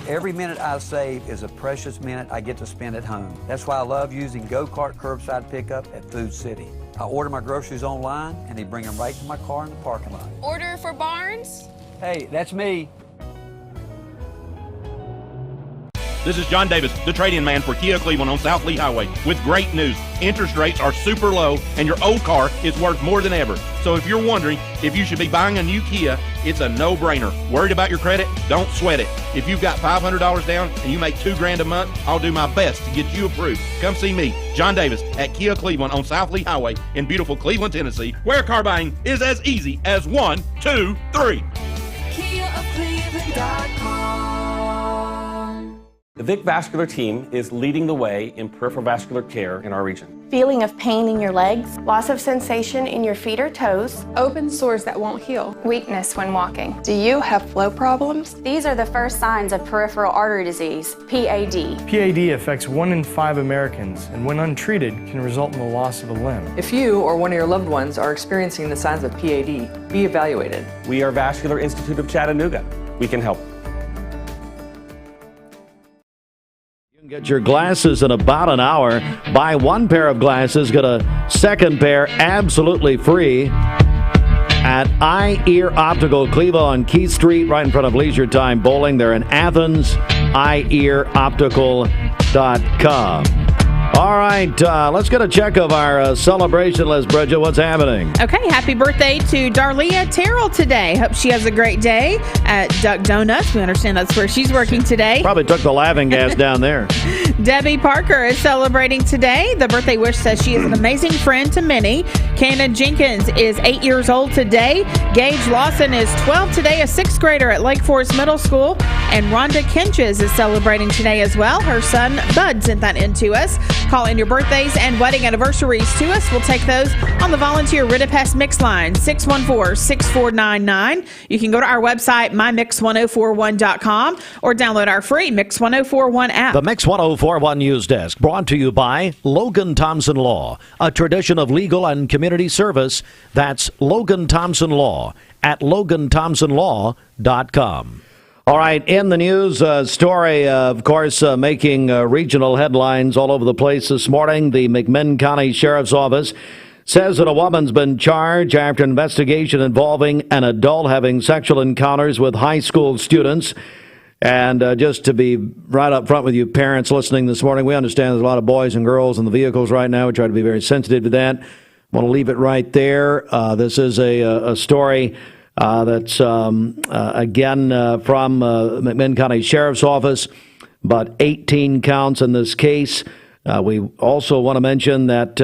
Every minute I save is a precious minute I get to spend at home. That's why I love using Go-Kart curbside pickup at Food City. I order my groceries online, and they bring them right to my car in the parking lot. Order for Barnes? Hey, that's me. This is John Davis, the trade-in man for Kia Cleveland on South Lee Highway, with great news. Interest rates are super low, and your old car is worth more than ever. So if you're wondering if you should be buying a new Kia, it's a no-brainer. Worried about your credit? Don't sweat it. If you've got $500 down and you make $2,000 a month, I'll do my best to get you approved. Come see me, John Davis, at Kia Cleveland on South Lee Highway in beautiful Cleveland, Tennessee, where car buying is as easy as 1, 2, 3. KiaofCleveland.com. The Vic Vascular team is leading the way in peripheral vascular care in our region. Feeling of pain in your legs, loss of sensation in your feet or toes, open sores that won't heal, weakness when walking. Do you have flow problems? These are the first signs of peripheral artery disease, PAD. PAD affects 1 in 5 Americans, and when untreated, can result in the loss of a limb. If you or one of your loved ones are experiencing the signs of PAD, be evaluated. We are Vascular Institute of Chattanooga. We can help. Get your glasses in about an hour. Buy one pair of glasses, get a second pair absolutely free at Eye Ear Optical, Cleveland on Key Street, right in front of Leisure Time Bowling. They're in Athens, eyeearoptical.com. All right, let's get a check of our celebration list, Bridget. What's happening? Okay, happy birthday to Darlia Terrell today. Hope she has a great day at Duck Donuts. We understand that's where she's working today. Probably took the laughing gas down there. Debbie Parker is celebrating today. The birthday wish says she is an amazing friend to many. Cannon Jenkins is 8 years old today. Gage Lawson is 12 today, a 6th grader at Lake Forest Middle School. And Rhonda Kinches is celebrating today as well. Her son, Bud, sent that in to us. Call in your birthdays and wedding anniversaries to us. We'll take those on the volunteer Ridipest Mix line, 614-6499. You can go to our website, mymix1041.com, or download our free Mix 1041 app. The Mix 1041 News Desk, brought to you by Logan Thompson Law, a tradition of legal and community service. That's Logan Thompson Law at loganthompsonlaw.com. All right, in the news, story, of course, making regional headlines all over the place this morning. The McMinn County Sheriff's Office says that a woman's been charged after an investigation involving an adult having sexual encounters with high school students. And just to be right up front with you parents listening this morning, we understand there's a lot of boys and girls in the vehicles right now. We try to be very sensitive to that. Want to leave it right there. This is a story that's, again, from McMinn County Sheriff's Office, but 18 counts in this case. We also want to mention that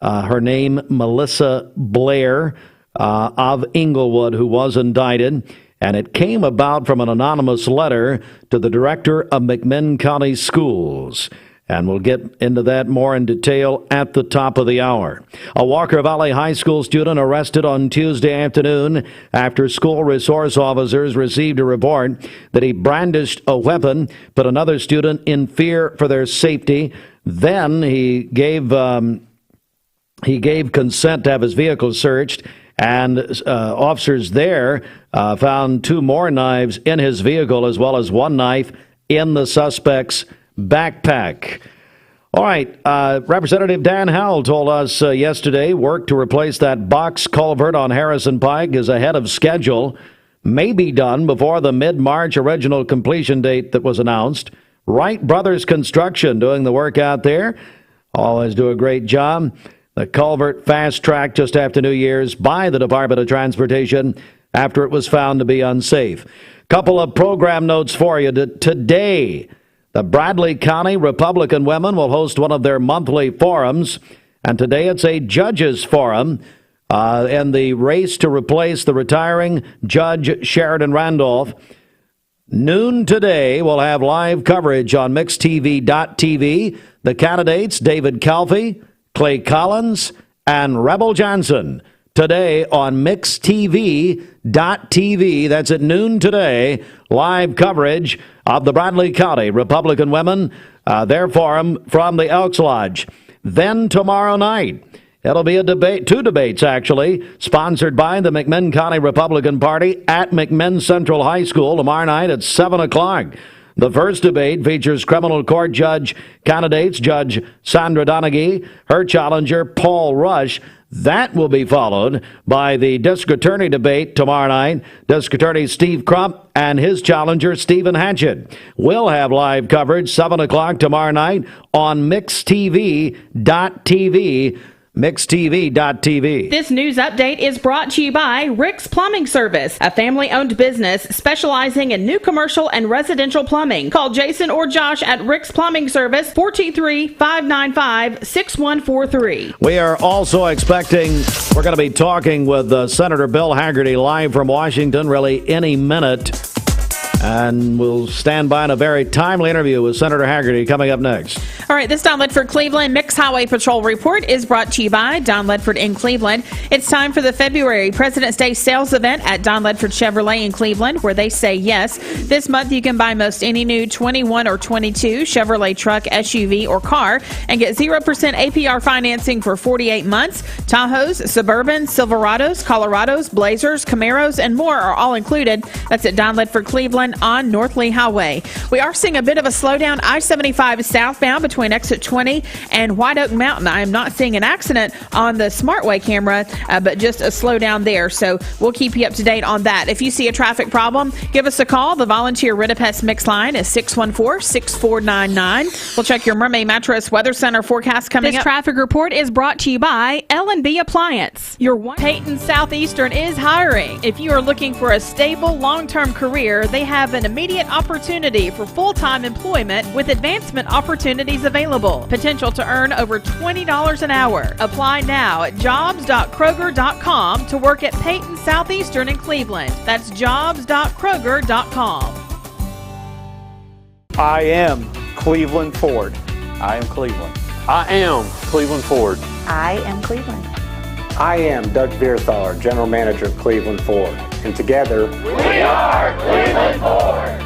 her name, Melissa Blair of Inglewood, who was indicted, and it came about from an anonymous letter to the director of McMinn County Schools. And we'll get into that more in detail at the top of the hour. A Walker Valley High School student arrested on Tuesday afternoon after school resource officers received a report that he brandished a weapon, put another student in fear for their safety. Then he gave consent to have his vehicle searched, and officers there found 2 more knives in his vehicle, as well as 1 knife in the suspect's backpack. All right, Representative Dan Howell told us yesterday work to replace that box culvert on Harrison Pike is ahead of schedule, may be done before the mid-March original completion date that was announced. Wright Brothers Construction doing the work out there. Always do a great job. The culvert fast-tracked just after New Year's by the Department of Transportation after it was found to be unsafe. Couple of program notes for you today. The Bradley County Republican women will host one of their monthly forums, and today it's a judges forum in the race to replace the retiring Judge Sheridan Randolph. Noon today, we'll have live coverage on MixTV.tv. The candidates, David Calfee, Clay Collins, and Rebel Johnson. Today on MixTV.tv. That's at noon today. Live coverage of the Bradley County Republican women, their forum from the Elks Lodge. Then tomorrow night, it'll be a debate, 2 debates actually, sponsored by the McMinn County Republican Party at McMinn Central High School tomorrow night at 7 o'clock. The first debate features criminal court judge candidates, Judge Sandra Donaghy, her challenger, Paul Rush. That will be followed by the district attorney debate tomorrow night. District Attorney Steve Crump and his challenger, Stephen Hatchett. We'll have live coverage 7 o'clock tomorrow night on MixTV.tv. MixTV.tv. This news update is brought to you by Rick's Plumbing Service, a family-owned business specializing in new commercial and residential plumbing. Call Jason or Josh at Rick's Plumbing Service, 423-595-6143. We are also expecting, we're going to be talking with Senator Bill Hagerty live from Washington, really any minute. And we'll stand by in a very timely interview with Senator Hagerty coming up next. All right, this Don Ledford Cleveland Mixed Highway Patrol Report is brought to you by Don Ledford in Cleveland. It's time for the February President's Day sales event at Don Ledford Chevrolet in Cleveland, where they say yes. This month you can buy most any new 21 or 22 Chevrolet truck, SUV, or car and get 0% APR financing for 48 months. Tahoes, Suburbans, Silverados, Colorados, Blazers, Camaros, and more are all included. That's at Don Ledford Cleveland on North Lee Highway. We are seeing a bit of a slowdown I-75 southbound between exit 20 and White Oak Mountain. I am not seeing an accident on the SmartWay camera, but just a slowdown there. So we'll keep you up to date on that. If you see a traffic problem, give us a call. The volunteer Ridipest Mix line is 614-6499. We'll check your Mermaid Mattress Weather Center forecast coming up. This traffic report is brought to you by L&B Appliance. Peyton Southeastern is hiring. If you are looking for a stable, long-term career, they have an immediate opportunity for full-time employment with advancement opportunities available. Potential to earn over $20 an hour. Apply now at jobs.kroger.com to work at Peyton Southeastern in Cleveland. That's jobs.kroger.com. I am Cleveland Ford. I am Cleveland. I am Cleveland Ford. I am Cleveland. I am Doug Vierthaler, General Manager of Cleveland Ford. And together, we are Cleveland Ford.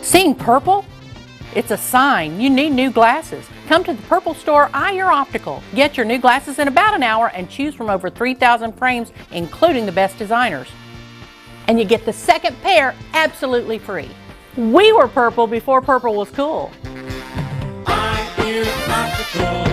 Seeing purple? It's a sign you need new glasses. Come to the Purple Store, Eye Your Optical. Get your new glasses in about an hour and choose from over 3,000 frames, including the best designers. And you get the second pair absolutely free. We were purple before purple was cool. Eye Your Optical.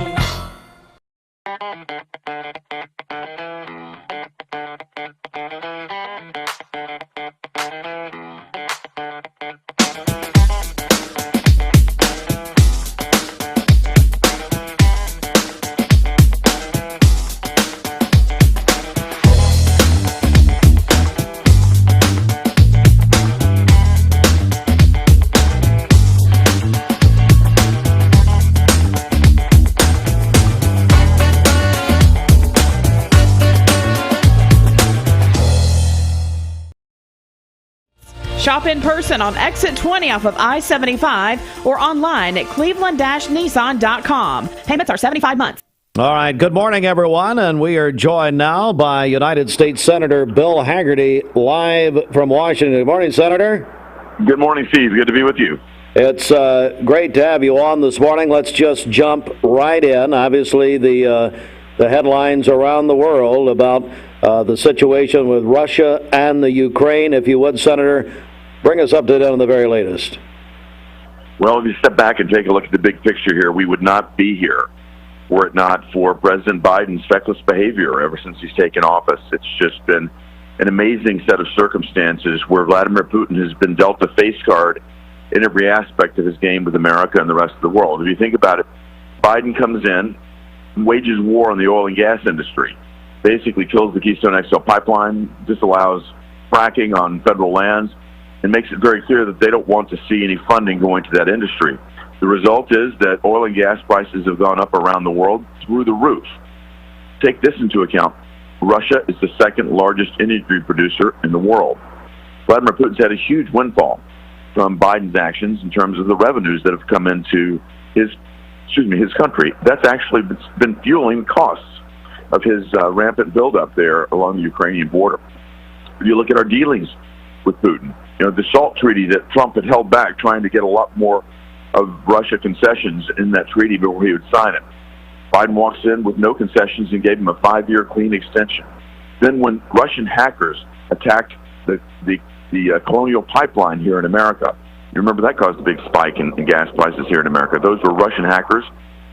Shop in person on exit 20 off of I-75 or online at cleveland-nissan.com. Payments are 75 months. All right, good morning, everyone, and we are joined now by United States Senator Bill Hagerty, live from Washington. Good morning, Senator. Good morning, Steve. Good to be with you. It's great to have you on this morning. Let's just jump right in. Obviously, the headlines around the world about the situation with Russia and the Ukraine. If you would, Senator, bring us up to date on the very latest. Well, if you step back and take a look at the big picture here, we would not be here were it not for President Biden's feckless behavior ever since he's taken office. It's just been an amazing set of circumstances where Vladimir Putin has been dealt a face card in every aspect of his game with America and the rest of the world. If you think about it, Biden comes in and wages war on the oil and gas industry, basically kills the Keystone XL pipeline, disallows fracking on federal lands, and makes it very clear that they don't want to see any funding going to that industry. The result is that oil and gas prices have gone up around the world through the roof. Take this into account. Russia is the second largest energy producer in the world. Vladimir Putin's had a huge windfall from Biden's actions in terms of the revenues that have come into his country. That's actually been fueling costs of his rampant buildup there along the Ukrainian border. If you look at our dealings with Putin, the SALT treaty that Trump had held back, trying to get a lot more of Russia concessions in that treaty before he would sign it. Biden walks in with no concessions and gave him a 5-year clean extension. Then when Russian hackers attacked the Colonial Pipeline here in America, you remember that caused a big spike in gas prices here in America. Those were Russian hackers.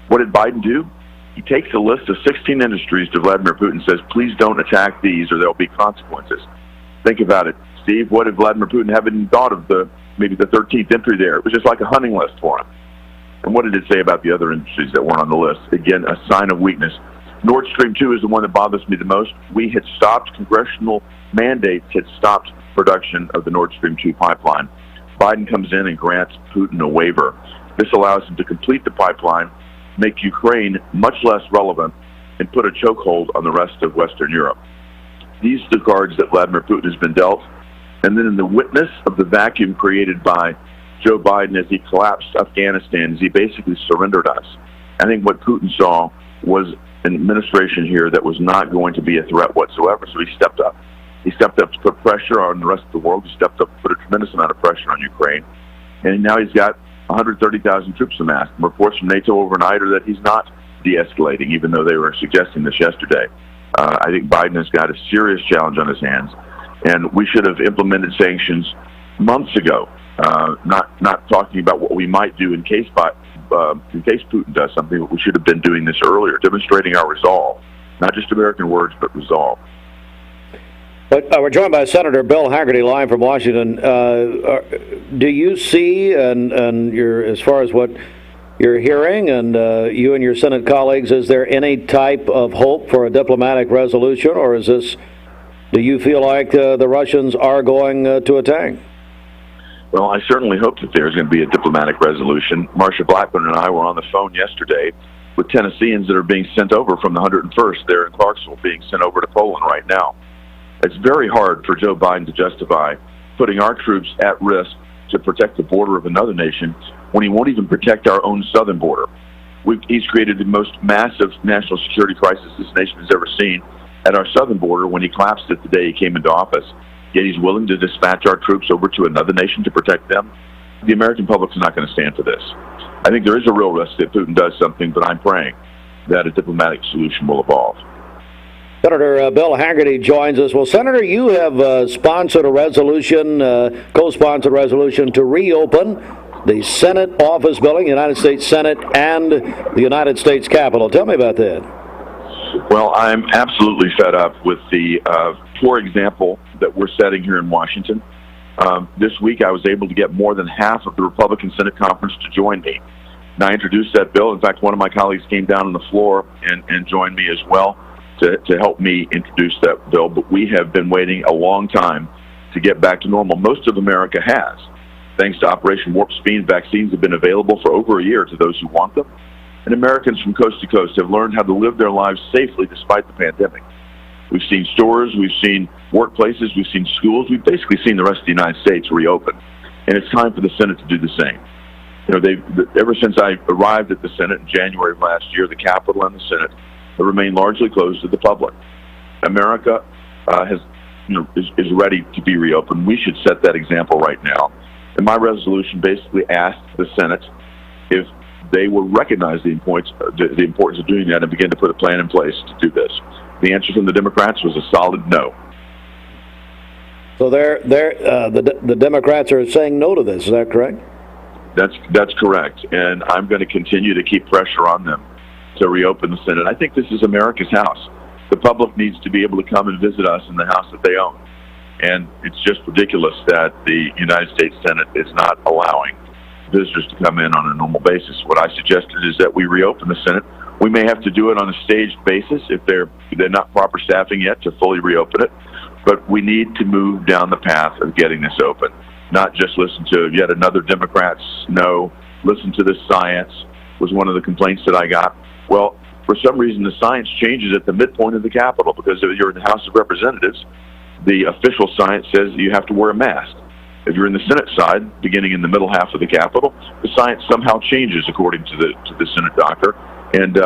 What did Biden do? He takes a list of 16 industries to Vladimir Putin and says, please don't attack these or there'll be consequences. Think about it, Steve. What did Vladimir Putin have in thought of maybe the 13th entry there? It was just like a hunting list for him. And what did it say about the other industries that weren't on the list? Again, a sign of weakness. Nord Stream 2 is the one that bothers me the most. We had stopped, congressional mandates had stopped production of the Nord Stream 2 pipeline. Biden comes in and grants Putin a waiver. This allows him to complete the pipeline, make Ukraine much less relevant, and put a chokehold on the rest of Western Europe. These are the cards that Vladimir Putin has been dealt. And then in the witness of the vacuum created by Joe Biden as he collapsed Afghanistan, as he basically surrendered us, I think what Putin saw was an administration here that was not going to be a threat whatsoever, so he stepped up. He stepped up to put pressure on the rest of the world. He stepped up to put a tremendous amount of pressure on Ukraine. And now he's got 130,000 troops amassed. And reports from NATO overnight are that he's not de-escalating, even though they were suggesting this yesterday. I think Biden has got a serious challenge on his hands. And we should have implemented sanctions months ago, not talking about what we might do in case Putin does something. But we should have been doing this earlier, demonstrating our resolve, not just American words, but resolve. But we're joined by Senator Bill Hagerty live from Washington. Do you see, and you're, as far as what you're hearing, and you and your Senate colleagues, is there any type of hope for a diplomatic resolution, or is this? Do you feel like the Russians are going to attack? Well, I certainly hope that there's going to be a diplomatic resolution. Marsha Blackburn and I were on the phone yesterday with Tennesseans that are being sent over from the 101st there in Clarksville, being sent over to Poland right now. It's very hard for Joe Biden to justify putting our troops at risk to protect the border of another nation when he won't even protect our own southern border. He's created the most massive national security crisis this nation has ever seen at our southern border when he collapsed it the day he came into office. Yet he's willing to dispatch our troops over to another nation to protect them. The American public is not going to stand for this. I think there is a real risk that Putin does something, but I'm praying that a diplomatic solution will evolve. Senator Bill Hagerty joins us. Well, Senator, you have sponsored a resolution, co-sponsored a resolution to reopen the Senate office building, United States Senate, and the United States Capitol. Tell me about that. Well, I'm absolutely fed up with the poor example that we're setting here in Washington. This week, I was able to get more than half of the Republican Senate conference to join me. And I introduced that bill. In fact, one of my colleagues came down on the floor and joined me as well to help me introduce that bill. But we have been waiting a long time to get back to normal. Most of America has. Thanks to Operation Warp Speed, vaccines have been available for over a year to those who want them. And Americans from coast to coast have learned how to live their lives safely despite the pandemic. We've seen stores, we've seen workplaces, we've seen schools. We've basically seen the rest of the United States reopen. And it's time for the Senate to do the same. You know, ever since I arrived at the Senate in January of last year, the Capitol and the Senate have remained largely closed to the public. America is ready to be reopened. We should set that example right now. And my resolution basically asked the Senate if they will recognize the importance of doing that and begin to put a plan in place to do this. The answer from the Democrats was a solid no. So the Democrats are saying no to this. Is that correct? That's correct, and I'm going to continue to keep pressure on them to reopen the Senate. I think this is America's house. The public needs to be able to come and visit us in the house that they own. And it's just ridiculous that the United States Senate is not allowing visitors to come in on a normal basis. What I suggested is that we reopen the Senate. We may have to do it on a staged basis if they're not proper staffing yet to fully reopen it. But we need to move down the path of getting this open, not just listen to yet another Democrat's no. Listen to the science was one of the complaints that I got. Well, for some reason, the science changes at the midpoint of the Capitol because if you're in the House of Representatives, the official science says you have to wear a mask. If you're in the Senate side, beginning in the middle half of the Capitol, the science somehow changes according to the Senate doctor, and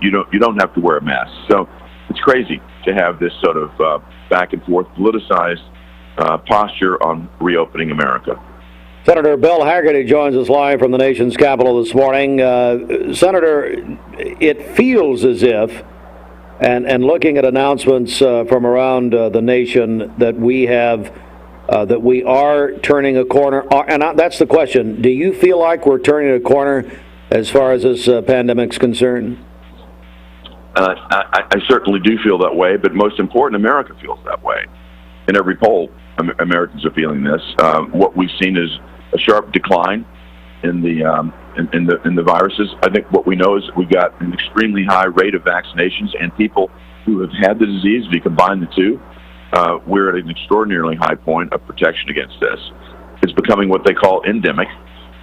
you don't have to wear a mask. So it's crazy to have this sort of back and forth politicized posture on reopening America. Senator Bill Hagerty joins us live from the nation's capital this morning. Senator, it feels as if, and looking at announcements from around the nation, that we are turning a corner. And that's the question. Do you feel like we're turning a corner as far as this pandemic's concerned? I certainly do feel that way, but most important, America feels that way. In every poll, Americans are feeling this. What we've seen is a sharp decline in the viruses. I think what we know is we've got an extremely high rate of vaccinations, and people who have had the disease, if you combine the two, we're at an extraordinarily high point of protection against this. It's becoming what they call endemic,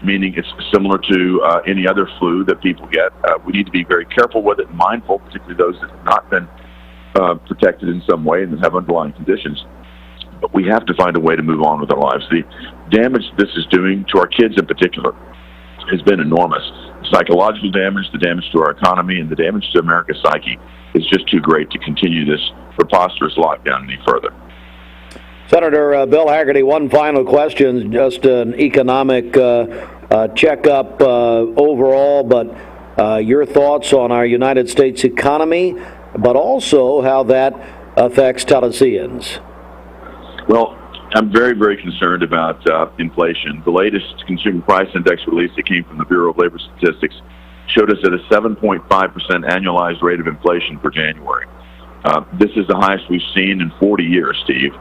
meaning it's similar to any other flu that people get. We need to be very careful with it and mindful, particularly those that have not been protected in some way and that have underlying conditions. But we have to find a way to move on with our lives. The damage this is doing to our kids in particular has been enormous. The psychological damage, the damage to our economy, and the damage to America's psyche is just too great to continue this preposterous lockdown any further. Senator Bill Hagerty, one final question, just an economic checkup overall, but your thoughts on our United States economy, but also how that affects Tennesseans. Well, I'm very, very concerned about inflation. The latest consumer price index release that came from the Bureau of Labor Statistics showed us at a 7.5% annualized rate of inflation for January. This is the highest we've seen in 40 years, Steve.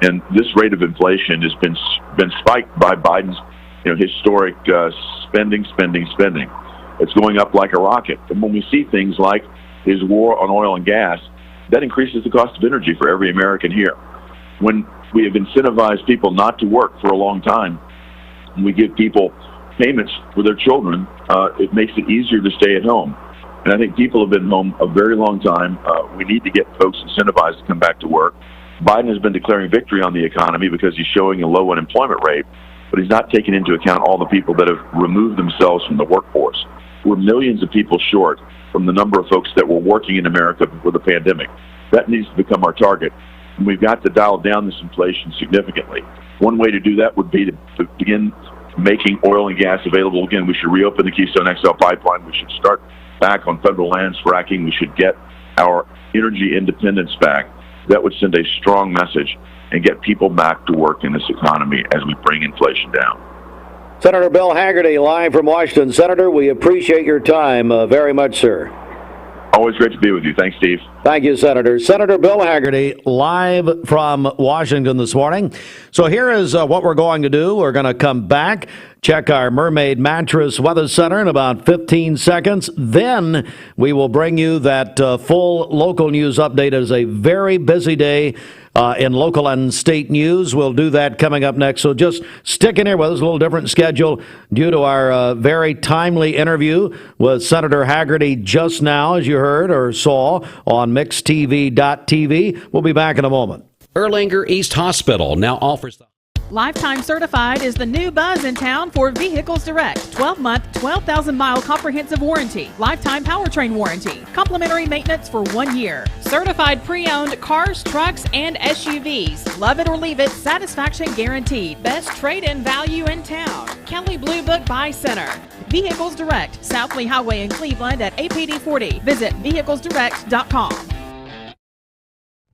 And this rate of inflation has been spiked by Biden's historic spending. It's going up like a rocket. And when we see things like his war on oil and gas, that increases the cost of energy for every American here. When we have incentivized people not to work for a long time, and we give people payments for their children, it makes it easier to stay at home. And I think people have been home a very long time. We need to get folks incentivized to come back to work. Biden has been declaring victory on the economy because he's showing a low unemployment rate, but he's not taking into account all the people that have removed themselves from the workforce. We're millions of people short from the number of folks that were working in America before the pandemic. That needs to become our target. And we've got to dial down this inflation significantly. One way to do that would be to begin making oil and gas available again. We should reopen the Keystone XL pipeline. We should start back on federal lands fracking. We should get our energy independence back. That would send a strong message and get people back to work in this economy as we bring inflation down. Senator Bill Hagerty, live from Washington. Senator, we appreciate your time very much, sir. Always great to be with you. Thanks, Steve. Thank you, Senator. Senator Bill Hagerty, live from Washington this morning. So here is what we're going to do. We're going to come back, check our Mermaid Mattress Weather Center in about 15 seconds. Then we will bring you that full local news update. It is a very busy day in local and state news. We'll do that coming up next. So just stick in here with us. A little different schedule due to our very timely interview with Senator Hagerty just now, as you heard or saw on mixtv.tv. We'll be back in a moment. Erlanger East Hospital now offers the Lifetime Certified is the new buzz in town for Vehicles Direct. 12-month, 12,000-mile comprehensive warranty. Lifetime powertrain warranty. Complimentary maintenance for 1 year. Certified pre-owned cars, trucks, and SUVs. Love it or leave it, satisfaction guaranteed. Best trade-in value in town. Kelley Blue Book Buy Center. Vehicles Direct, South Lee Highway in Cleveland at APD 40. Visit vehiclesdirect.com.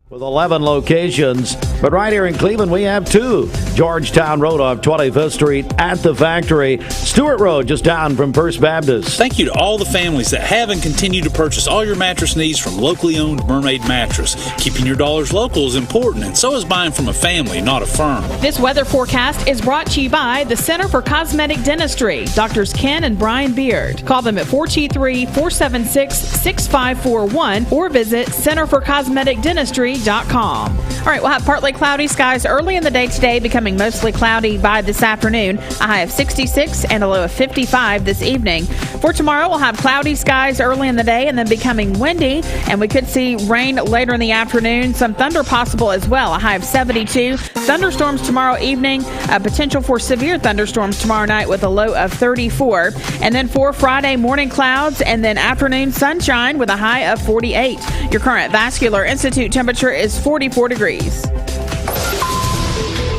With 11 locations, but right here in Cleveland, we have 2. Georgetown Road off 25th Street at the factory. Stewart Road just down from First Baptist. Thank you to all the families that have and continue to purchase all your mattress needs from locally owned Mermaid Mattress. Keeping your dollars local is important, and so is buying from a family, not a firm. This weather forecast is brought to you by the Center for Cosmetic Dentistry, Drs. Ken and Brian Beard. Call them at 423-476-6541 or visit centerforcosmeticdentistry.com. All right, we'll have partly cloudy skies early in the day today, becoming mostly cloudy by this afternoon. A high of 66 and a low of 55 this evening. For tomorrow, we'll have cloudy skies early in the day and then becoming windy, and we could see rain later in the afternoon. Some thunder possible as well. A high of 72. Thunderstorms tomorrow evening. Potential for severe thunderstorms tomorrow night with a low of 34. And then for Friday, morning clouds and then afternoon sunshine with a high of 48. Your current Vascular Institute temperature is 44 degrees.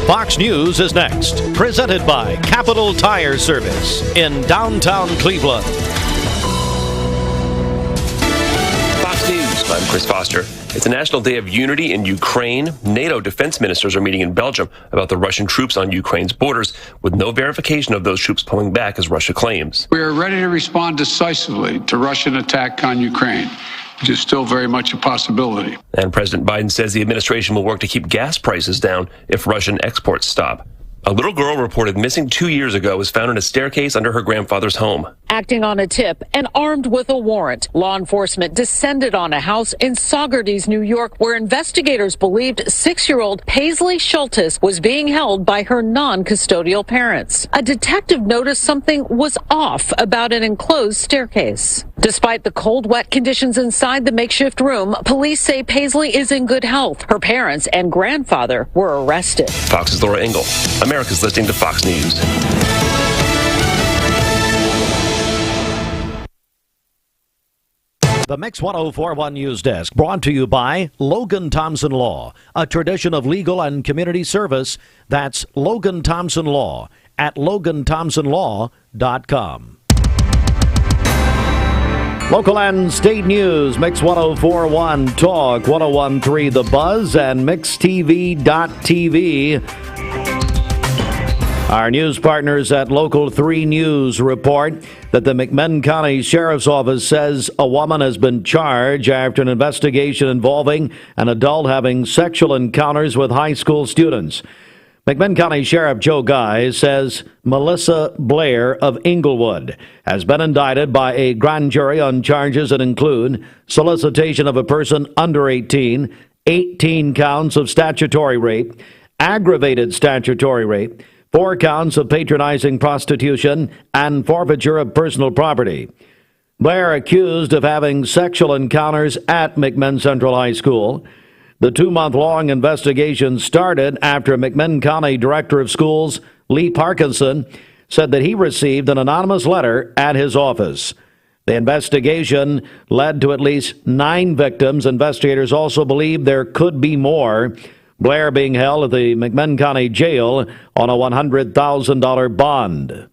Fox News is next, presented by Capital Tire Service in downtown Cleveland. Fox News, I'm Chris Foster. It's a National Day of Unity in Ukraine. NATO defense ministers are meeting in Belgium about the Russian troops on Ukraine's borders, with no verification of those troops pulling back, as Russia claims. We are ready to respond decisively to Russian attack on Ukraine, which is still very much a possibility. And President Biden says the administration will work to keep gas prices down if Russian exports stop. A little girl reported missing 2 years ago was found in a staircase under her grandfather's home. Acting on a tip and armed with a warrant, law enforcement descended on a house in Saugerties, New York, where investigators believed 6-year-old Paisley Schultes was being held by her non-custodial parents. A detective noticed something was off about an enclosed staircase. Despite the cold, wet conditions inside the makeshift room, police say Paisley is in good health. Her parents and grandfather were arrested. Fox's Laura Engel, America's listening to Fox News. The Mix 1041 News Desk, brought to you by Logan Thompson Law, a tradition of legal and community service. That's Logan Thompson Law at LoganThompsonLaw.com. Local and state news, Mix 1041 Talk, 1013 The Buzz, and MixTV.tv. Our news partners at Local 3 News report that the McMinn County Sheriff's Office says a woman has been charged after an investigation involving an adult having sexual encounters with high school students. McMinn County Sheriff Joe Guy says Melissa Blair of Inglewood has been indicted by a grand jury on charges that include solicitation of a person under 18, 18 counts of statutory rape, aggravated statutory rape, 4 counts of patronizing prostitution, and forfeiture of personal property. Blair accused of having sexual encounters at McMinn Central High School. The 2-month-long investigation started after McMinn County Director of Schools Lee Parkinson said that he received an anonymous letter at his office. The investigation led to at least 9 victims. Investigators also believe there could be more. Blair being held at the McMinn County Jail on a $100,000 bond.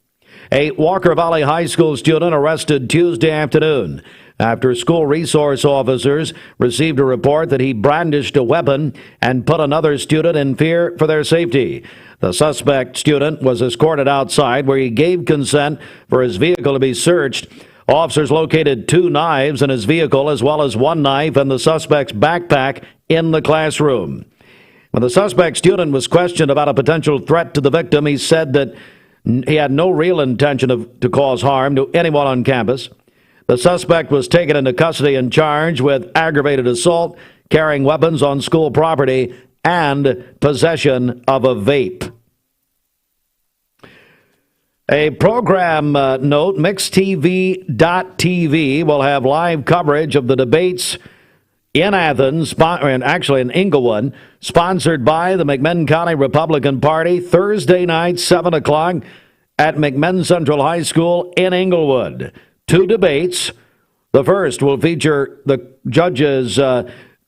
A Walker Valley High School student arrested Tuesday afternoon after school resource officers received a report that he brandished a weapon and put another student in fear for their safety. The suspect student was escorted outside where he gave consent for his vehicle to be searched. Officers located 2 knives in his vehicle as well as 1 knife in the suspect's backpack in the classroom. When the suspect student was questioned about a potential threat to the victim, he said that he had no real intention to cause harm to anyone on campus. The suspect was taken into custody and charged with aggravated assault, carrying weapons on school property, and possession of a vape. A program note, MixTV.tv will have live coverage of the debates in Athens, and actually in Inglewood, sponsored by the McMinn County Republican Party, Thursday night, 7 o'clock at McMinn Central High School in Inglewood. 2 debates. The first will feature the judges,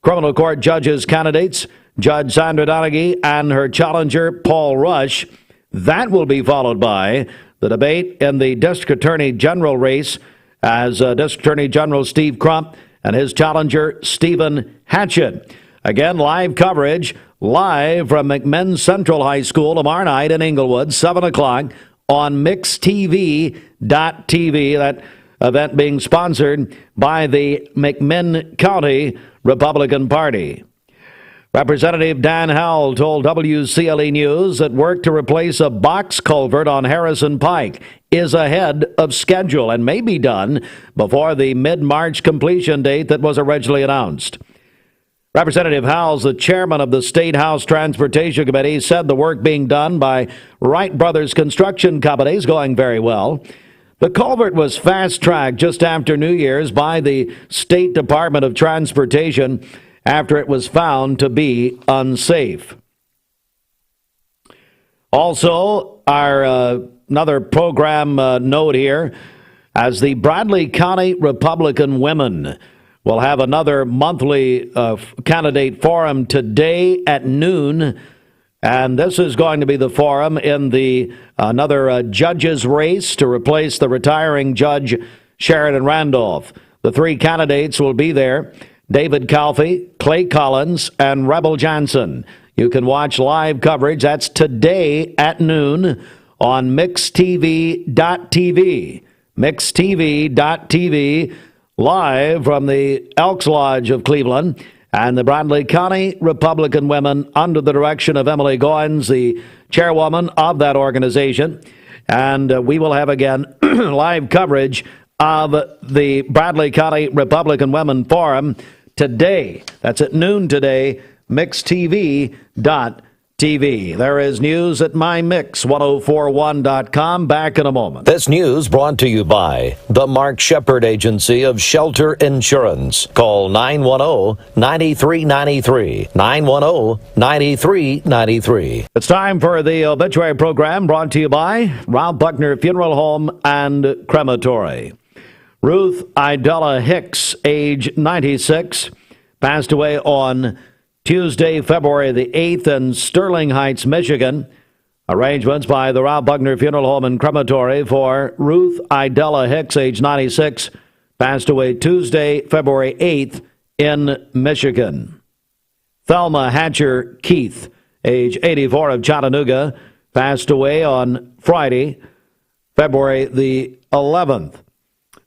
criminal court judges candidates, Judge Sandra Donaghy and her challenger, Paul Rush. That will be followed by the debate in the District Attorney General race as District Attorney General Steve Crump and his challenger, Stephen Hatchett. Again, live coverage, live from McMinn Central High School tomorrow night in Inglewood, 7 o'clock on MixTV.tv. That event being sponsored by the McMinn County Republican Party. Representative Dan Howell told WCLE News that work to replace a box culvert on Harrison Pike is ahead of schedule and may be done before the mid-March completion date that was originally announced. Representative Howell, the chairman of the State House Transportation Committee, said the work being done by Wright Brothers Construction Company is going very well. The culvert was fast-tracked just after New Year's by the State Department of Transportation after it was found to be unsafe. Also, our another program note here, as the Bradley County Republican Women will have another monthly candidate forum today at noon, and this is going to be the forum in the another judges race to replace the retiring Judge Sheridan Randolph. The 3 candidates will be there: David Calfee, Clay Collins, and Rebel Johnson. You can watch live coverage. That's today at noon on MixTV.tv. MixTV.tv, live from the Elks Lodge of Cleveland. And the Bradley County Republican Women, under the direction of Emily Goins, the chairwoman of that organization. And we will have, again, live coverage of the Bradley County Republican Women Forum today. That's at noon today, MixTV.tv. There is news at MyMix1041.com. Back in a moment. This news brought to you by the Mark Shepard Agency of Shelter Insurance. Call 910-9393. 910-9393. It's time for the obituary program, brought to you by Ralph Buckner Funeral Home and Crematory. Ruth Idella Hicks, age 96, passed away on Tuesday, February the 8th in Sterling Heights, Michigan. Arrangements by the Ralph Buckner Funeral Home and Crematory for Ruth Idella Hicks, age 96, passed away Tuesday, February 8th in Michigan. Thelma Hatcher Keith, age 84 of Chattanooga, passed away on Friday, February the 11th.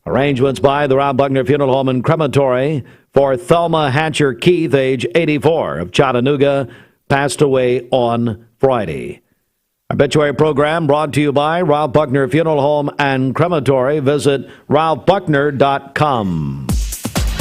Arrangements by the Ralph Buckner Funeral Home and Crematory for Thelma Hatcher Keith, age 84 of Chattanooga, passed away on Friday. Obituary program brought to you by Ralph Buckner Funeral Home and Crematory. Visit ralphbuckner.com.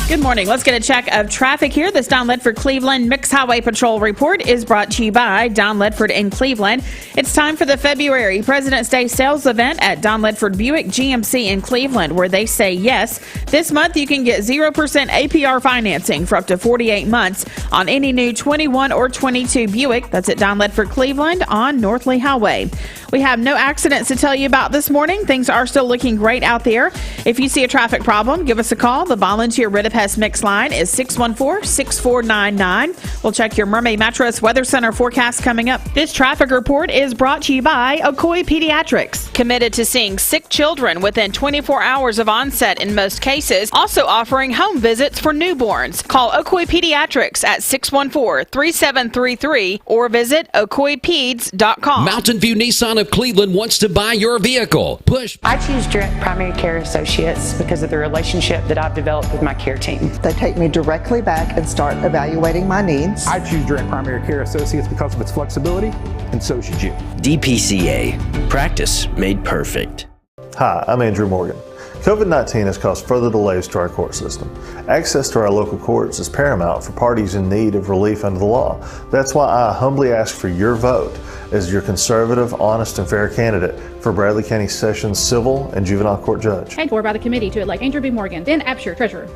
Good morning. Let's get a check of traffic here. This Don Ledford Cleveland Mixed Highway Patrol report is brought to you by Don Ledford in Cleveland. It's time for the February President's Day sales event at Don Ledford Buick GMC in Cleveland, where they say yes. This month you can get 0% APR financing for up to 48 months on any new 21 or 22 Buick. That's at Don Ledford Cleveland on North Lee Highway. We have no accidents to tell you about this morning. Things are still looking great out there. If you see a traffic problem, give us a call. The volunteer Ridipest Mix line is 614-6499. We'll check your Mermaid Mattress Weather Center forecast coming up. This traffic report is brought to you by Ocoee Pediatrics. Committed to seeing sick children within 24 hours of onset in most cases. Also offering home visits for newborns. Call Ocoee Pediatrics at 614-3733 or visit ocoeepeds.com. Mountain View Nissan of Cleveland wants to buy your vehicle. Push. I choose Direct Primary Care Associates because of the relationship that I've developed with my care team. They take me directly back and start evaluating my needs. I choose Direct Primary Care Associates because of its flexibility, and so should you. DPCA. Practice made perfect. Hi, I'm Andrew Morgan. COVID-19 has caused further delays to our court system. Access to our local courts is paramount for parties in need of relief under the law. That's why I humbly ask for your vote as your conservative, honest, and fair candidate for Bradley County Sessions Civil and Juvenile Court Judge. Paid for by the committee to elect Andrew B. Morgan, then Absher, Treasurer.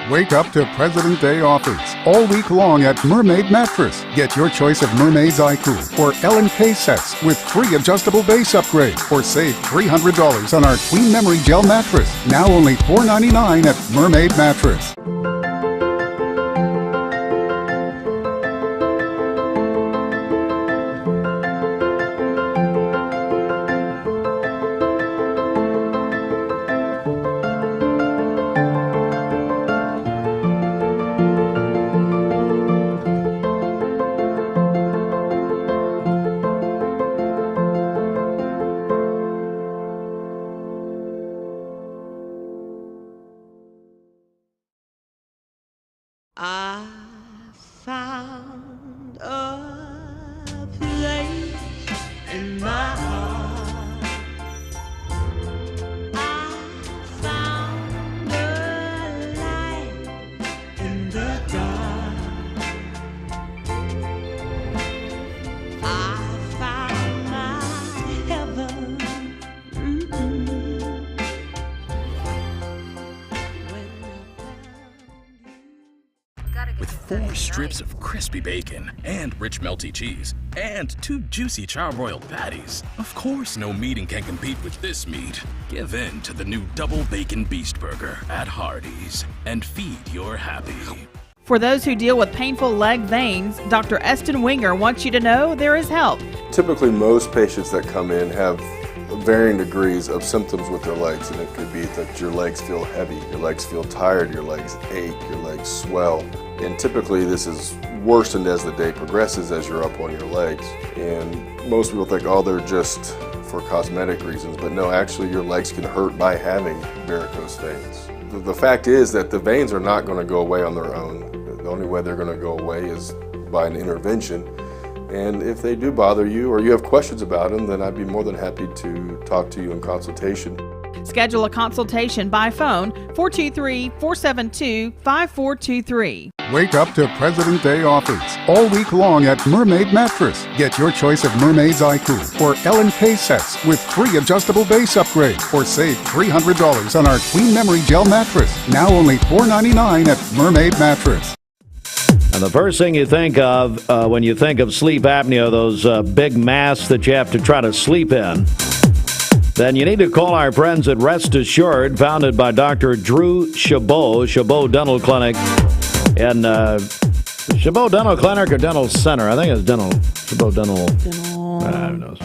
Wake up to President Day offers all week long at Mermaid Mattress. Get your choice of Mermaid's iCool or L&K sets with free adjustable base upgrade or save $300 on our Queen Memory Gel mattress. Now only $4.99 at Mermaid Mattress. I found a place in my heart. I found a light in the dark. I found my heaven. With 4 strips of crispy bacon and rich melty cheese and 2 juicy charbroiled patties. Of course, no meeting can compete with this meat. Give in to the new Double Bacon Beast Burger at Hardee's and feed your happy. For those who deal with painful leg veins, Dr. Eston Winger wants you to know there is help. Typically, most patients that come in have varying degrees of symptoms with their legs, and it could be that your legs feel heavy, your legs feel tired, your legs ache, your legs swell. And typically this is worsened as the day progresses as you're up on your legs. And most people think, oh, they're just for cosmetic reasons, but no, actually your legs can hurt by having varicose veins. The fact is that the veins are not going to go away on their own. The only way they're going to go away is by an intervention. And if they do bother you or you have questions about them, then I'd be more than happy to talk to you in consultation. Schedule a consultation by phone 423-472-5423. Wake up to President Day offers all week long at Mermaid Mattress. Get your choice of Mermaid's iCool or L&K sets with free adjustable base upgrade or save $300 on our Queen Memory Gel mattress. Now only $4.99 at Mermaid Mattress. And the first thing you think of when you think of sleep apnea, those big masks that you have to try to sleep in, then you need to call our friends at Rest Assured, founded by Dr. Drew Chabot, Chabot Dental Clinic in Chabot Dental Clinic or Dental Center. I think it's Dental, Chabot Dental. Who knows?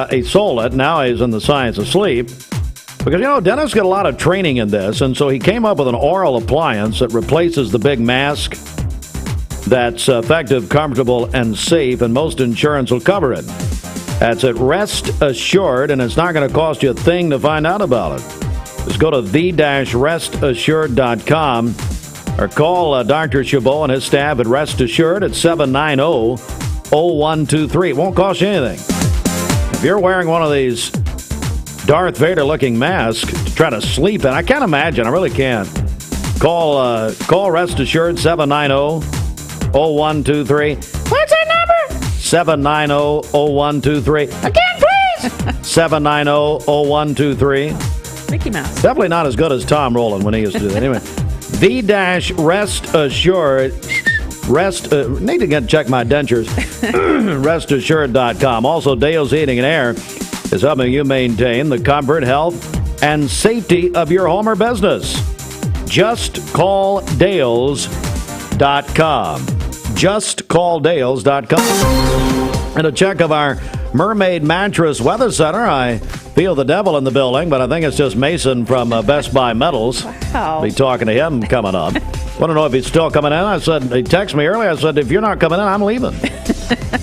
He sold it. Now he's in the science of sleep. Because, dentists get a lot of training in this, and so he came up with an oral appliance that replaces the big mask that's effective, comfortable, and safe, and most insurance will cover it. That's at Rest Assured, and it's not going to cost you a thing to find out about it. Just go to the-restassured.com or call Dr. Chabot and his staff at Rest Assured at 790-0123. It won't cost you anything. If you're wearing one of these Darth Vader-looking masks to try to sleep in, I can't imagine. I really can't. Call Rest Assured 790-0123. What's that number? 790-0123. Again, please. 790-0123. Mickey Mouse. Definitely not as good as Tom Rowland when he used to do that. Anyway, the-Rest Assured. Need to check my dentures. RestAssured.com. Also, Dale's Heating and Air is helping you maintain the comfort, health, and safety of your home or business. JustCallDales.com. JustCallDales.com. And a check of our Mermaid Mattress Weather Center. I feel the devil in the building, but I think it's just Mason from Best Buy Metals. Wow. Be talking to him coming up. Want to know if he's still coming in? I said, he texted me earlier. I said, if you're not coming in, I'm leaving.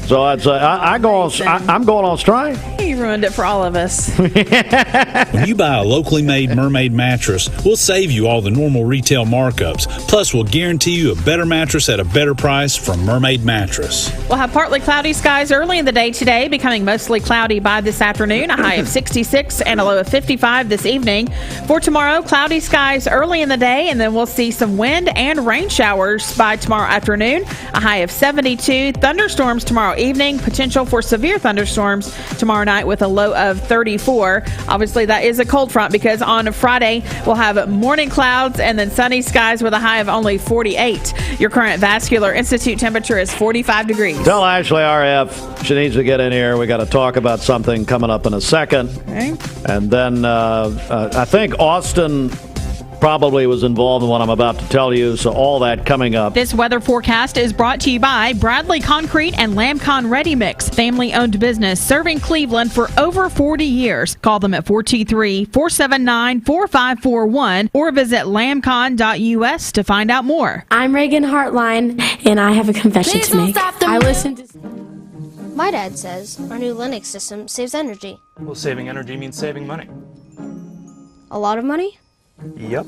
So I'm going on strike. He ruined it for all of us. When you buy a locally made Mermaid mattress, we'll save you all the normal retail markups. Plus, we'll guarantee you a better mattress at a better price from Mermaid Mattress. We'll have partly cloudy skies early in the day today, becoming mostly cloudy by this afternoon, a high of 66 and a low of 55 this evening. For tomorrow, cloudy skies early in the day, and then we'll see some wind and rain showers by tomorrow afternoon, a high of 72. Thunderstorms tomorrow evening, potential for severe thunderstorms tomorrow night with a low of 34. Obviously, that is a cold front because on Friday, we'll have morning clouds and then sunny skies with a high of only 48. Your current Vascular Institute temperature is 45 degrees. Tell Ashley RF she needs to get in here. We got to talk about something coming up in a second. Okay. And then I think Austin probably was involved in what I'm about to tell you, so all that coming up. This weather forecast is brought to you by Bradley Concrete and Lamcon Ready Mix, family-owned business serving Cleveland for over 40 years. Call them at 423-479-4541 or visit lamcon.us to find out more. I'm Reagan Hartline, and I have a confession to make. I listened to... My dad says our new Linux system saves energy. Well, saving energy means saving money. A lot of money? Yep.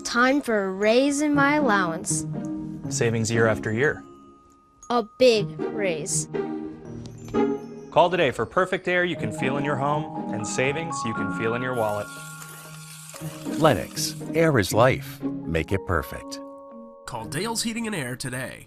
Time for a raise in my allowance. Savings year after year. A big raise. Call today for perfect air you can feel in your home and savings you can feel in your wallet. Lennox. Air is life. Make it perfect. Call Dale's Heating and Air today.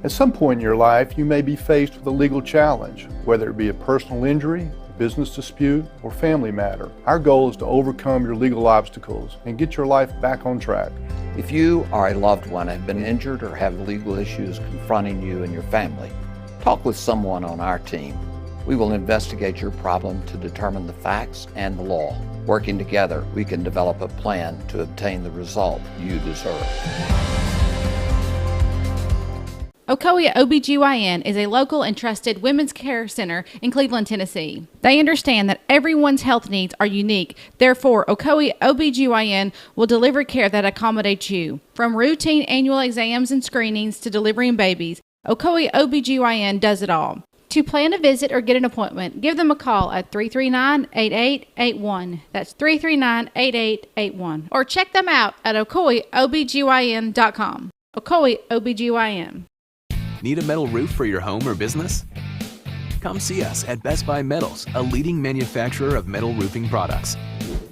At some point in your life, you may be faced with a legal challenge, whether it be a personal injury, business dispute, or family matter. Our goal is to overcome your legal obstacles and get your life back on track. If you or a loved one have been injured or have legal issues confronting you and your family, talk with someone on our team. We will investigate your problem to determine the facts and the law. Working together, we can develop a plan to obtain the result you deserve. Ocoee OBGYN is a local and trusted women's care center in Cleveland, Tennessee. They understand that everyone's health needs are unique. Therefore, Ocoee OBGYN will deliver care that accommodates you. From routine annual exams and screenings to delivering babies, Ocoee OBGYN does it all. To plan a visit or get an appointment, give them a call at 339-8881. That's 339-8881. Or check them out at OcoeeOBGYN.com. Ocoee OBGYN. Need a metal roof for your home or business? Come see us at Best Buy Metals, a leading manufacturer of metal roofing products.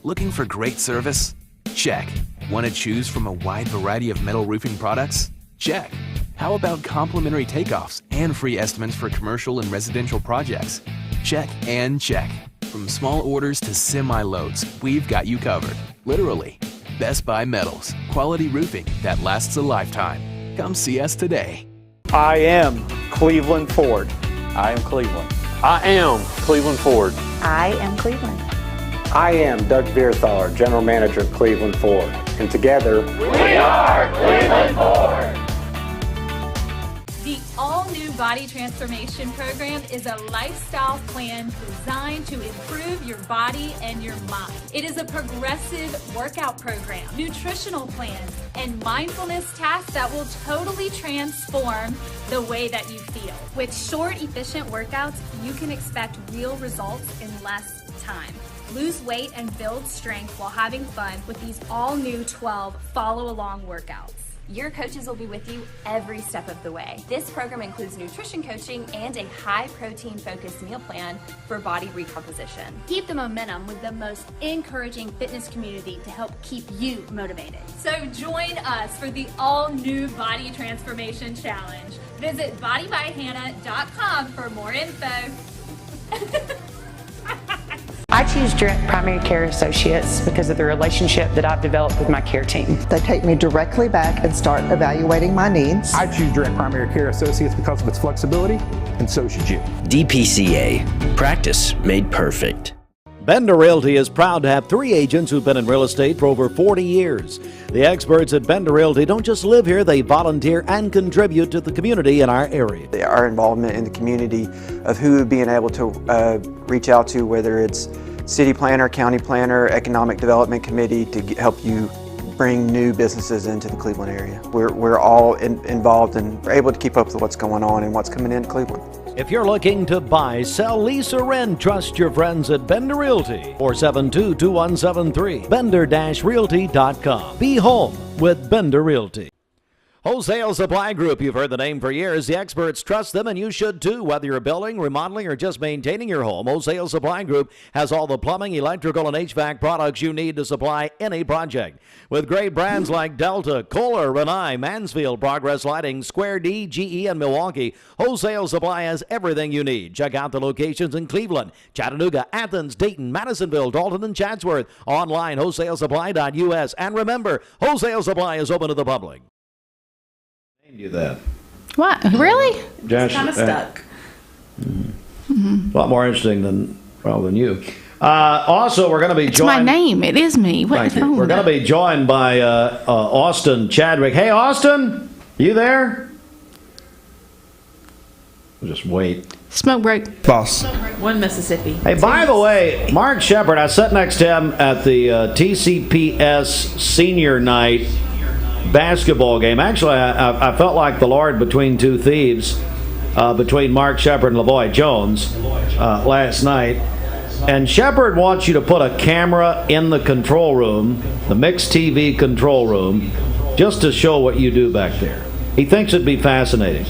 Looking for great service? Check. Want to choose from a wide variety of metal roofing products? Check. How about complimentary takeoffs and free estimates for commercial and residential projects? Check and check. From small orders to semi-loads, we've got you covered. Literally. Best Buy Metals. Quality roofing that lasts a lifetime. Come see us today. I am Cleveland Ford. I am Cleveland. I am Cleveland Ford. I am Cleveland. I am Doug Vierthaler, General Manager of Cleveland Ford. And together, we are Cleveland Ford. The all-new Body Transformation Program is a lifestyle plan designed to improve your body and your mind. It is a progressive workout program, nutritional plans, and mindfulness tasks that will totally transform the way that you feel. With short, efficient workouts, you can expect real results in less time. Lose weight and build strength while having fun with these all-new 12 follow-along workouts. Your coaches will be with you every step of the way. This program includes nutrition coaching and a high-protein focused meal plan for body recomposition. Keep the momentum with the most encouraging fitness community to help keep you motivated. So join us for the all-new Body Transformation Challenge. Visit bodybyhannah.com for more info. I choose Direct Primary Care Associates because of the relationship that I've developed with my care team. They take me directly back and start evaluating my needs. I choose Direct Primary Care Associates because of its flexibility, and so should you. DPCA. Practice made perfect. Bender Realty is proud to have 3 agents who've been in real estate for over 40 years. The experts at Bender Realty don't just live here, they volunteer and contribute to the community in our area. Our involvement in the community of who being able to reach out to, whether it's city planner, county planner, economic development committee, to help you bring new businesses into the Cleveland area. We're all involved and we're able to keep up with what's going on and what's coming into Cleveland. If you're looking to buy, sell, lease, or rent, trust your friends at Bender Realty. 472-2173. Bender-Realty.com. Be home with Bender Realty. Wholesale Supply Group, you've heard the name for years. The experts trust them, and you should too. Whether you're building, remodeling, or just maintaining your home, Wholesale Supply Group has all the plumbing, electrical, and HVAC products you need to supply any project. With great brands like Delta, Kohler, Rinnai, Mansfield, Progress Lighting, Square D, GE, and Milwaukee, Wholesale Supply has everything you need. Check out the locations in Cleveland, Chattanooga, Athens, Dayton, Madisonville, Dalton, and Chatsworth. Online, wholesalesupply.us. And remember, Wholesale Supply is open to the public. You that. What? Really? Josh, Kind of stuck. A lot more interesting than you. Also, we're going to be It's joined. my name. It is me. What Thank is you. wrong We're with going to be joined by Austin Chadwick. Hey, Austin, you there? We'll just wait. Smoke break. Boss. One Mississippi. Hey, by the way, Mark Shepard, I sat next to him at the TCPS senior night basketball game. Actually, I felt like the Lord between two thieves, between Mark Shepard and LaVoy Jones last night. And Shepard wants you to put a camera in the control room, the mixed TV control room, just to show what you do back there. He thinks it'd be fascinating.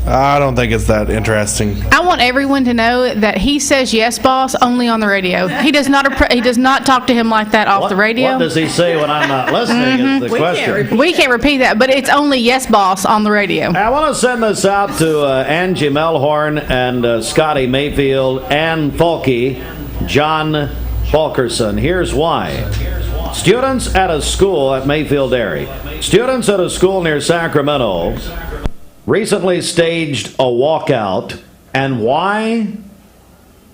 I don't think it's that interesting. I want everyone to know that he says yes, boss, only on the radio. He does not. He does not talk to him like that off the radio. What does he say when I'm not listening? Is the question. We can't repeat that, but it's only yes, boss, on the radio. I want to send this out to Angie Melhorn and Scotty Mayfield and Fulke, John Fulkerson. Here's why. Students at a school at Mayfield Dairy. Students at a school near Sacramento recently staged a walkout. And why?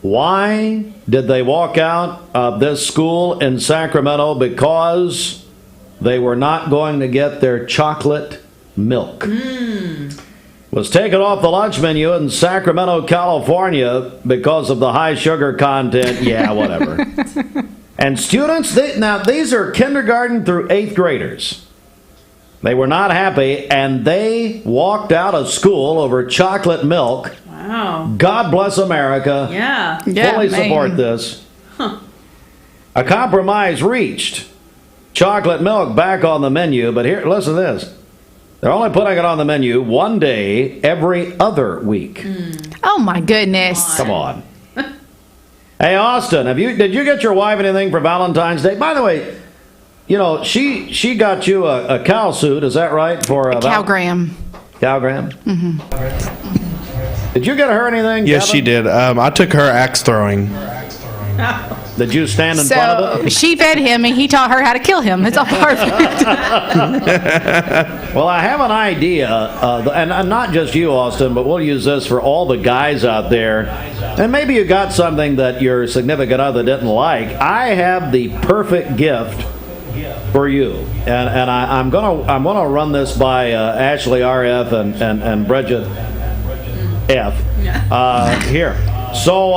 Why did they walk out of this school in Sacramento? Because they were not going to get their chocolate milk. Was taken off the lunch menu in Sacramento, California because of the high sugar content. Yeah, whatever. And students, now these are kindergarten through 8th graders. They were not happy, and they walked out of school over chocolate milk. Wow. God bless America. Yeah. Fully support this. Huh. A compromise reached. Chocolate milk back on the menu, but here, listen to this. They're only putting it on the menu one day every other week. Oh my goodness! Come on. Hey, Austin, did you get your wife anything for Valentine's Day? By the way, you know, she got you a cow suit, is that right? For a Cowgram. Cowgram? Mm-hmm. Did you get her anything, Yes, Kevin? she did. I took her axe throwing. Did you stand in front of it? She fed him, and he taught her how to kill him. It's all perfect. Well, I have an idea, and not just you, Austin, but we'll use this for all the guys out there. And maybe you got something that your significant other didn't like. I have the perfect gift for you, and I'm gonna run this by Ashley RF and Bridget F. Here. So,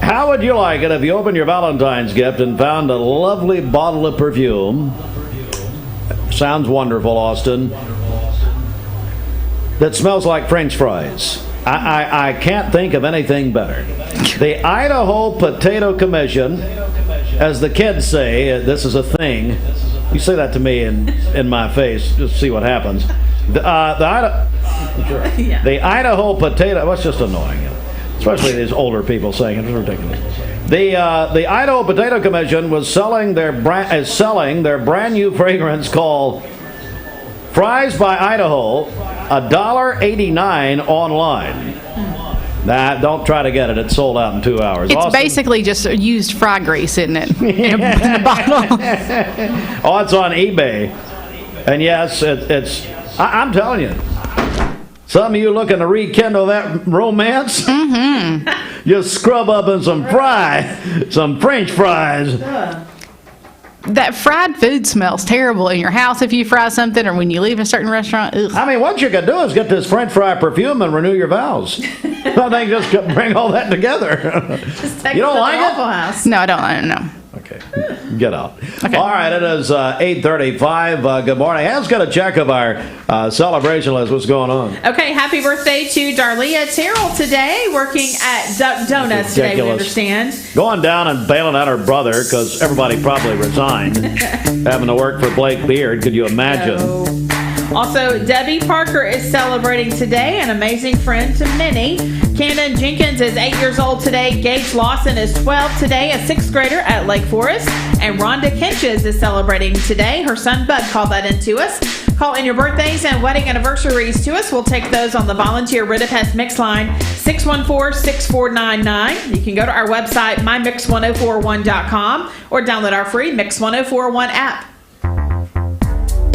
how would you like it if you opened your Valentine's gift and found a lovely bottle of perfume? Sounds wonderful, Austin. That smells like French fries. I can't think of anything better. The Idaho Potato Commission, as the kids say, this is a thing, You say that to me in my face, just see what happens. The Idaho potato, well, it's just annoying, especially these older people saying it. It's ridiculous. The Idaho Potato Commission is selling their brand new fragrance called Fries by Idaho, $1.89 online. Nah, don't try to get it. It's sold out in 2 hours. It's basically just used fry grease, isn't it? in a bottle. Oh, it's on eBay. And yes, I'm telling you, some of you looking to rekindle that romance, just scrub up in some French fries. That fried food smells terrible in your house if you fry something, or when you leave a certain restaurant. Ugh. I mean, what you could do is get this French fry perfume and renew your vows. I think just bring all that together. Just take you don't like it? House. No, I don't. No. Okay, get out. Okay. All right, it is 8:35. Good morning. Let's get a check of our celebration list. What's going on? Okay, happy birthday to Darlia Terrell today, working at Duck Donuts today, we understand. Going down and bailing out her brother because everybody probably resigned. Having to work for Blake Beard. Could you imagine? No. Also, Debbie Parker is celebrating today, an amazing friend to many. Camden Jenkins is 8 years old today. Gage Lawson is 12 today, a 6th grader at Lake Forest. And Rhonda Kinches is celebrating today. Her son Bud called that in to us. Call in your birthdays and wedding anniversaries to us. We'll take those on the volunteer Ridipest Mix line, 614-6499. You can go to our website, mymix1041.com, or download our free Mix 1041 app.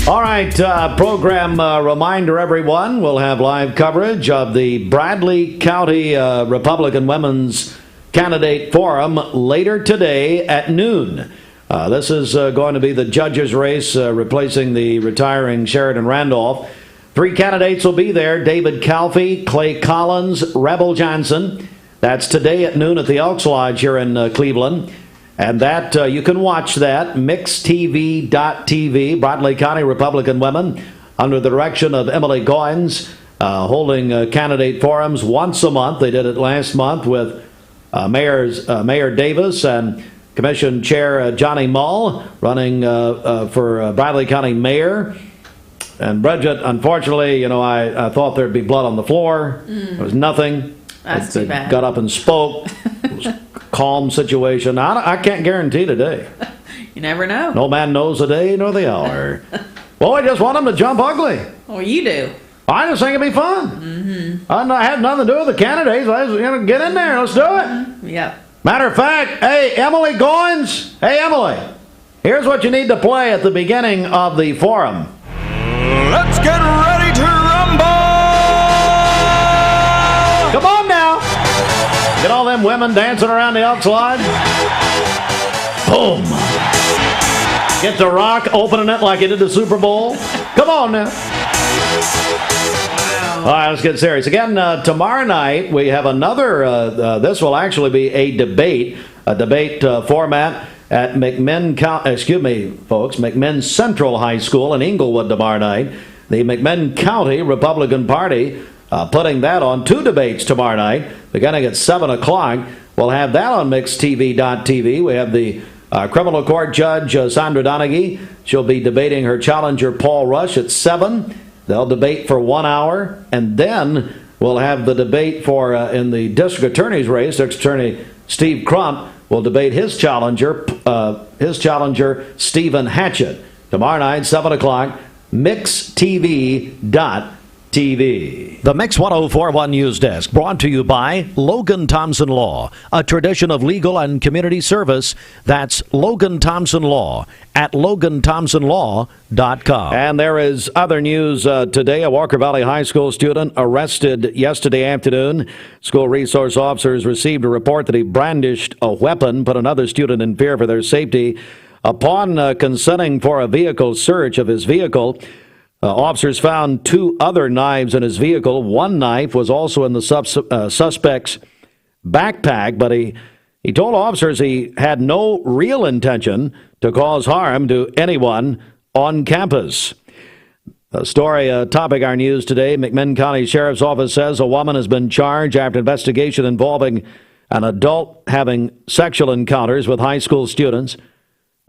All right, program reminder, everyone. We'll have live coverage of the Bradley County Republican Women's Candidate Forum later today at noon. This is going to be the judges' race replacing the retiring Sheridan Randolph. 3 candidates will be there: David Calfee, Clay Collins, Rebel Johnson. That's today at noon at the Elks Lodge here in Cleveland. And that you can watch that, mixtv.tv, Bradley County Republican Women, under the direction of Emily Goins, holding candidate forums once a month. They did it last month with Mayor Davis and Commission Chair Johnny Mull running for Bradley County Mayor. And Bridget, unfortunately, I thought there'd be blood on the floor. There was nothing. That's too bad. Got up and spoke. It was a calm situation. I can't guarantee today. You never know. No man knows the day nor the hour. Well, I just want them to jump ugly. Well, you do. I just think it'd be fun. I had nothing to do with the candidates. Let's get in there. Let's do it. Yep. Matter of fact, hey, Emily Goins. Hey, Emily. Here's what you need to play at the beginning of the forum. Let's get ready to rumble! Come on now. Get all them women dancing around the Elks Lodge. Boom. Get the Rock opening it like he did the Super Bowl. Come on now. Wow. All right, let's get serious. Again, tomorrow night we have another, this will actually be a debate format at McMinn Central High School in Inglewood tomorrow night. The McMinn County Republican Party putting that on 2 debates tomorrow night, beginning at 7 o'clock. We'll have that on mixtv.tv. We have the criminal court judge, Sandra Donaghy. She'll be debating her challenger, Paul Rush, at 7. They'll debate for 1 hour, and then we'll have the debate for in the district attorney's race. District Attorney Steve Crump will debate his challenger, Stephen Hatchett, tomorrow night, 7 o'clock, mixtv.tv. The Mix 1041 News Desk, brought to you by Logan Thompson Law, a tradition of legal and community service. That's Logan Thompson Law at LoganThompsonLaw.com. And there is other news today. A Walker Valley High School student arrested yesterday afternoon. School resource officers received a report that he brandished a weapon, put another student in fear for their safety. Upon consenting for a vehicle search of his vehicle, officers found 2 other knives in his vehicle. One knife was also in the suspect's backpack, but he told officers he had no real intention to cause harm to anyone on campus. A story topic our news today. McMinn County Sheriff's Office says a woman has been charged after investigation involving an adult having sexual encounters with high school students.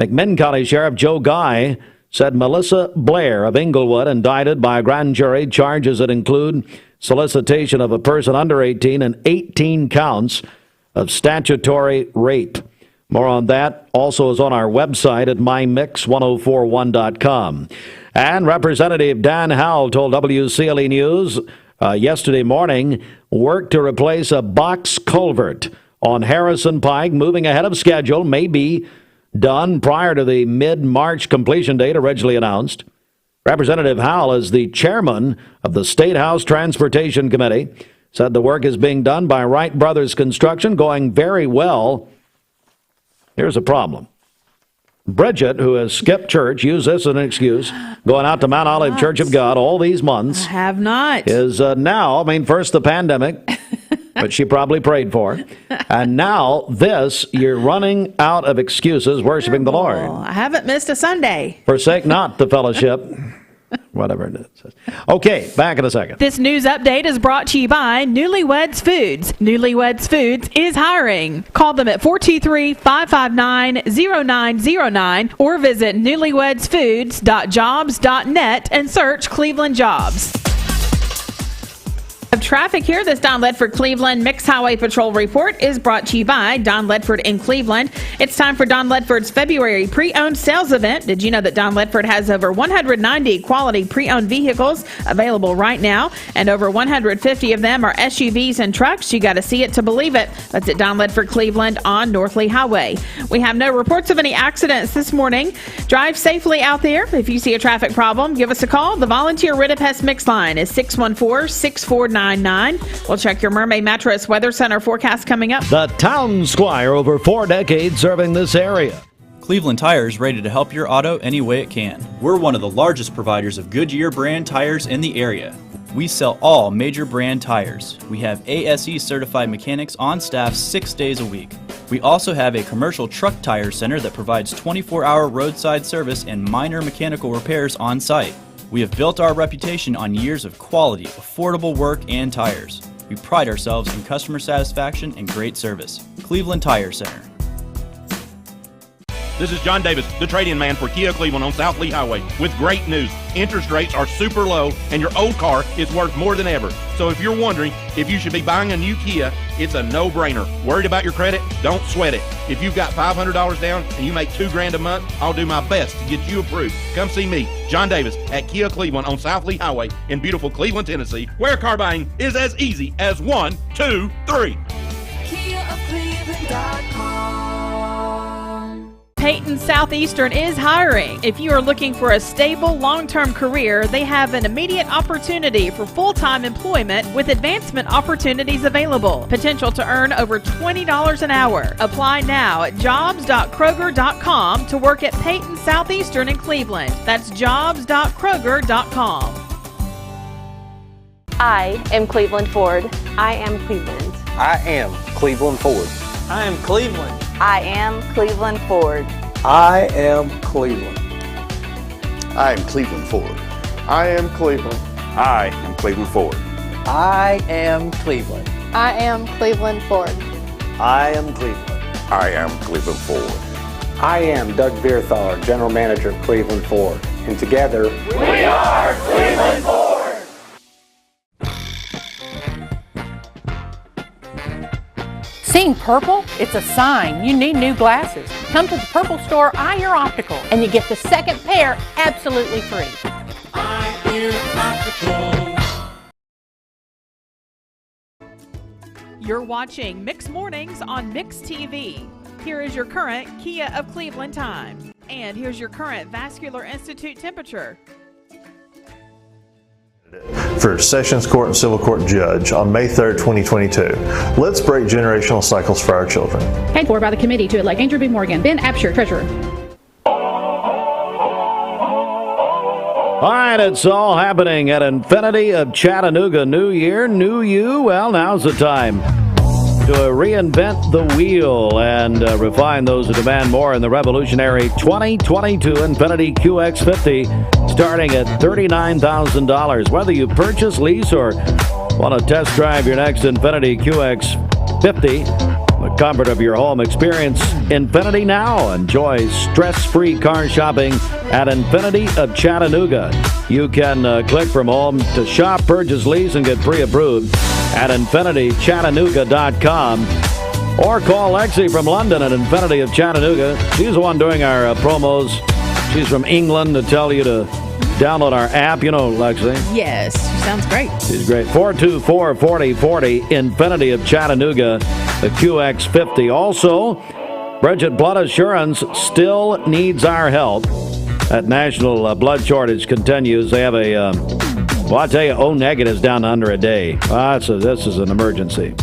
McMinn County Sheriff Joe Guy said Melissa Blair of Inglewood, indicted by a grand jury, charges that include solicitation of a person under 18 and 18 counts of statutory rape. More on that also is on our website at mymix1041.com. And Representative Dan Howell told WCLE News yesterday morning work to replace a box culvert on Harrison Pike moving ahead of schedule may be done prior to the mid-March completion date originally announced. Representative Howell, as the chairman of the State House Transportation Committee, said the work is being done by Wright Brothers Construction, going very well. Here's a problem. Bridget, who has skipped church, used this as an excuse, going out to Mount Olive Church of God all these months. I have not. Is now, first the pandemic, but she probably prayed for. And now this, you're running out of excuses worshiping the Lord. I haven't missed a Sunday. Forsake not the fellowship. Whatever it is. Okay, back in a second. This news update is brought to you by Newlyweds Foods. Newlyweds Foods is hiring. Call them at 423-559-0909 or visit newlywedsfoods.jobs.net and search Cleveland Jobs. Of traffic here, this Don Ledford Cleveland Mixed Highway Patrol report is brought to you by Don Ledford in Cleveland. It's time for Don Ledford's February pre-owned sales event. Did you know that Don Ledford has over 190 quality pre-owned vehicles available right now, and over 150 of them are SUVs and trucks? You got to see it to believe it. That's at Don Ledford Cleveland on North Lee Highway. We have no reports of any accidents this morning. Drive safely out there. If you see a traffic problem, give us a call. The volunteer Ridipest Mix line is 614-649. We'll check your Mermaid Mattress Weather Center forecast coming up. The Town Squire, over 4 decades serving this area. Cleveland Tire is ready to help your auto any way it can. We're one of the largest providers of Goodyear brand tires in the area. We sell all major brand tires. We have ASE certified mechanics on staff 6 days a week. We also have a commercial truck tire center that provides 24-hour roadside service and minor mechanical repairs on site. We have built our reputation on years of quality, affordable work, and tires. We pride ourselves in customer satisfaction and great service. Cleveland Tire Center. This is John Davis, the trade-in man for Kia Cleveland on South Lee Highway, with great news. Interest rates are super low, and your old car is worth more than ever. So if you're wondering if you should be buying a new Kia, it's a no-brainer. Worried about your credit? Don't sweat it. If you've got $500 down and you make $2,000 a month, I'll do my best to get you approved. Come see me, John Davis, at Kia Cleveland on South Lee Highway in beautiful Cleveland, Tennessee, where car buying is as easy as 1, 2, 3. KiaofCleveland.com. Peyton Southeastern is hiring. If you are looking for a stable, long-term career, they have an immediate opportunity for full-time employment with advancement opportunities available. Potential to earn over $20 an hour. Apply now at jobs.kroger.com to work at Peyton Southeastern in Cleveland. That's jobs.kroger.com. I am Cleveland Ford. I am Cleveland. I am Cleveland Ford. I am Cleveland. I am Cleveland Ford. I am Cleveland. I am Cleveland Ford. I am Cleveland. I am Cleveland Ford. I am Cleveland. I am Cleveland Ford. I am Cleveland. I am Cleveland Ford. I am Doug Vierthal, General Manager of Cleveland Ford. And together, we are Cleveland Ford. Seeing purple? It's a sign you need new glasses. Come to the Purple Store, Eye Your Optical, and you get the second pair absolutely free. Eye Your Optical. You're watching Mix Mornings on Mix TV. Here is your current Kia of Cleveland time. And here's your current Vascular Institute temperature. For Sessions Court and Civil Court Judge on May 3rd, 2022. Let's break generational cycles for our children. Paid for by the committee to elect Andrew B. Morgan, Ben Absher, Treasurer. All right, it's all happening at Infinity of Chattanooga. New year, new you. Well, now's the time to reinvent the wheel and refine those who demand more in the revolutionary 2022 Infiniti QX50, starting at $39,000. Whether you purchase, lease, or want to test drive your next Infiniti QX50, 50. The comfort of your home. Experience Infinity now. Enjoy stress-free car shopping at Infinity of Chattanooga. You can click from home to shop, purchase, lease, and get pre-approved at infinitychattanooga.com. Or call Lexi from London at Infinity of Chattanooga. She's the one doing our promos. She's from England to tell you to download our app. You know, Lexi. Yes, she sounds great. She's great. 424-4040, Infinity of Chattanooga, the QX50. Also, Bridget, blood assurance still needs our help. That national blood shortage continues. They have a, well, I tell you, O negatives down to under a day. This is an emergency.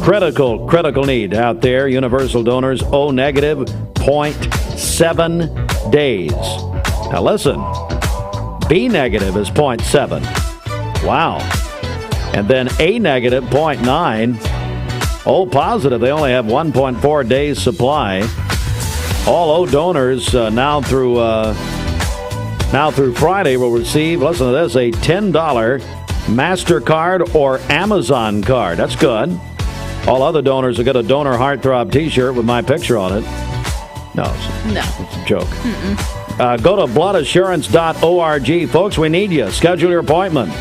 Critical need out there. Universal donors, O negative, 0.7 days. Now listen, B negative is 0.7. Wow. And then A negative, 0.9. O positive, they only have 1.4 days supply. All O donors now through Friday will receive, listen to this, a $10 MasterCard or Amazon card. That's good. All other donors will get a donor heartthrob T-shirt with my picture on it. No, it's a joke. Go to bloodassurance.org. Folks, we need you. Schedule your appointment.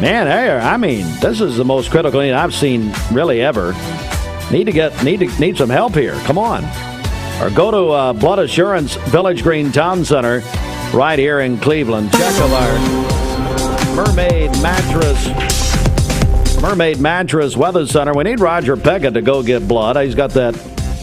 Man, hey, I mean, this is the most critical need I've seen really ever. Need some help here. Come on. Or go to Blood Assurance Village Green Town Center right here in Cleveland. Check of our Mermaid Mattress Weather Center. We need Roger Peckett to go get blood. He's got that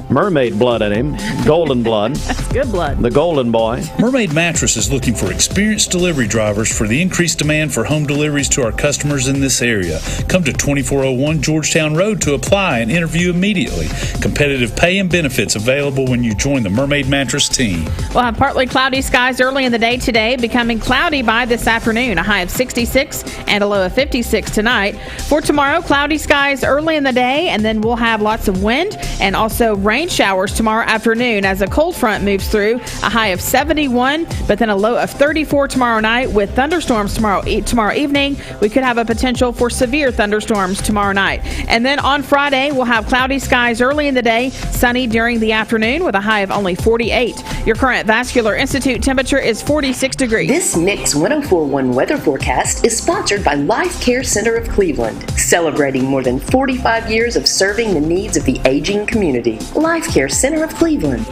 mermaid blood in him, golden blood. That's good blood. The golden boy. Mermaid Mattress is looking for experienced delivery drivers for the increased demand for home deliveries to our customers in this area. Come to 2401 Georgetown Road to apply and interview immediately. Competitive pay and benefits available when you join the Mermaid Mattress team. We'll have partly cloudy skies early in the day today, becoming cloudy by this afternoon. A high of 66 and a low of 56 tonight. For tomorrow, cloudy skies early in the day, and then we'll have lots of wind and also rain showers tomorrow afternoon as a cold front moves through. A high of 71, but then a low of 34 tomorrow night with thunderstorms tomorrow evening. We could have a potential for severe thunderstorms tomorrow night. And then on Friday, we'll have cloudy skies early in the day, sunny during the afternoon with a high of only 48. Your current Vascular Institute temperature is 46 degrees. This Mix 1041 weather forecast is sponsored by Life Care Center of Cleveland, celebrating more than 45 years of serving the needs of the aging community. Life Care Center of Cleveland.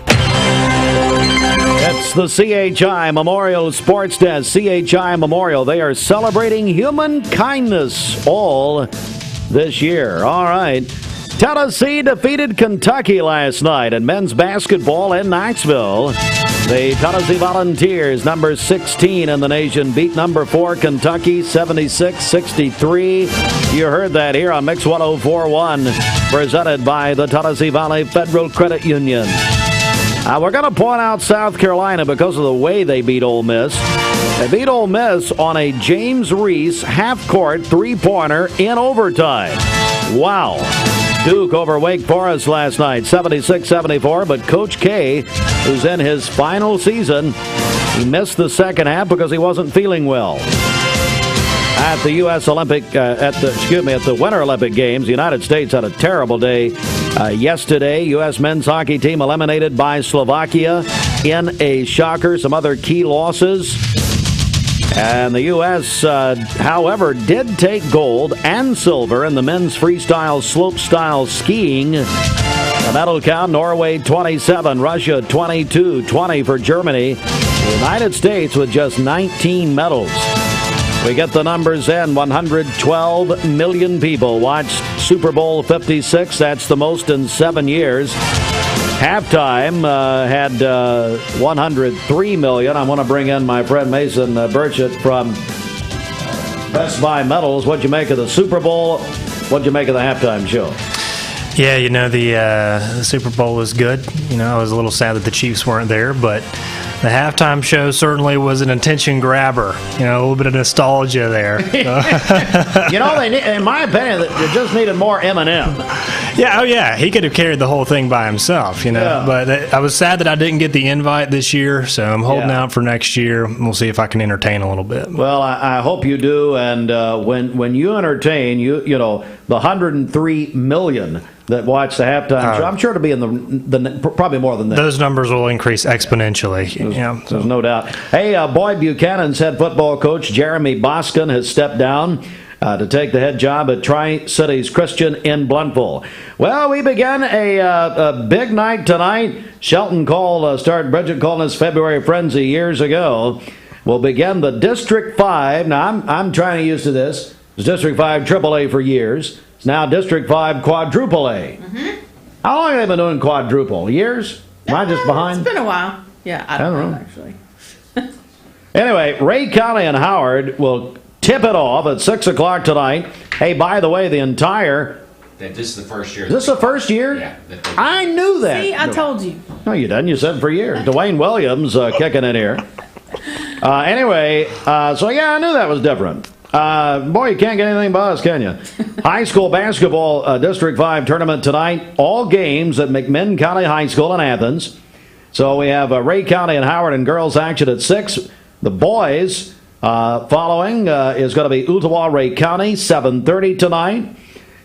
That's the CHI Memorial Sports Desk. CHI Memorial. They are celebrating human kindness all this year. All right. Tennessee defeated Kentucky last night in men's basketball in Knoxville. The Tennessee Volunteers, number 16 in the nation, beat number 4 Kentucky 76-63. You heard that here on Mix 1041, presented by the Tennessee Valley Federal Credit Union. We're going to point out South Carolina because of the way they beat Ole Miss. They beat Ole Miss on a James Reese half-court three-pointer in overtime. Wow. Duke over Wake Forest last night, 76-74, but Coach K, who's in his final season, he missed the second half because he wasn't feeling well. At the U.S. at the Winter Olympic Games, the United States had a terrible day yesterday. U.S. men's hockey team eliminated by Slovakia in a shocker. Some other key losses. And the U.S., however, did take gold and silver in the men's freestyle slopestyle skiing. The medal count, Norway 27, Russia 22, 20 for Germany. The United States with just 19 medals. We get the numbers in. 112 million people watched Super Bowl 56. That's the most in 7 years. Halftime had 103 million. I want to bring in my friend Mason Burchett from Best Buy Metals. What'd you make of the Super Bowl? What'd you make of the halftime show? Yeah, the Super Bowl was good. I was a little sad that the Chiefs weren't there, but the halftime show certainly was an attention grabber. A little bit of nostalgia there. They in my opinion, they just needed more Eminem. Yeah, oh yeah, he could have carried the whole thing by himself, But I was sad that I didn't get the invite this year, so I'm holding out for next year. We'll see if I can entertain a little bit. Well, I hope you do, and when you entertain, you know the 103 million that watch the halftime show, I'm sure it'll be in the probably more than that. Those numbers will increase exponentially. There's no doubt. Hey, Boyd Buchanan's head football coach Jeremy Boskin has stepped down to take the head job at Tri-Cities Christian in Blountville. Well, we began a big night tonight. Shelton started Bridget calling us February Frenzy years ago. We'll begin the District 5. Now, I'm trying to get used to this. It was District 5 AAA for years. It's now District 5 Quadruple A. Mm-hmm. How long have they been doing quadruple? Years? Am I just behind? It's been a while. Yeah, I don't know, actually. Anyway, Ray County and Howard will tip it off at 6 o'clock tonight. Hey, by the way, This is the first year. Is this the first year? Yeah. I knew that. See, I told you. No, you didn't. You said for years. Dwayne Williams kicking in here. Anyway, so yeah, I knew that was different. Boy, you can't get anything by us, can you? High school basketball District 5 tournament tonight. All games at McMinn County High School in Athens. So we have Ray County and Howard and girls action at 6. The boys following is going to be Ottawa Ray County, 7:30 tonight.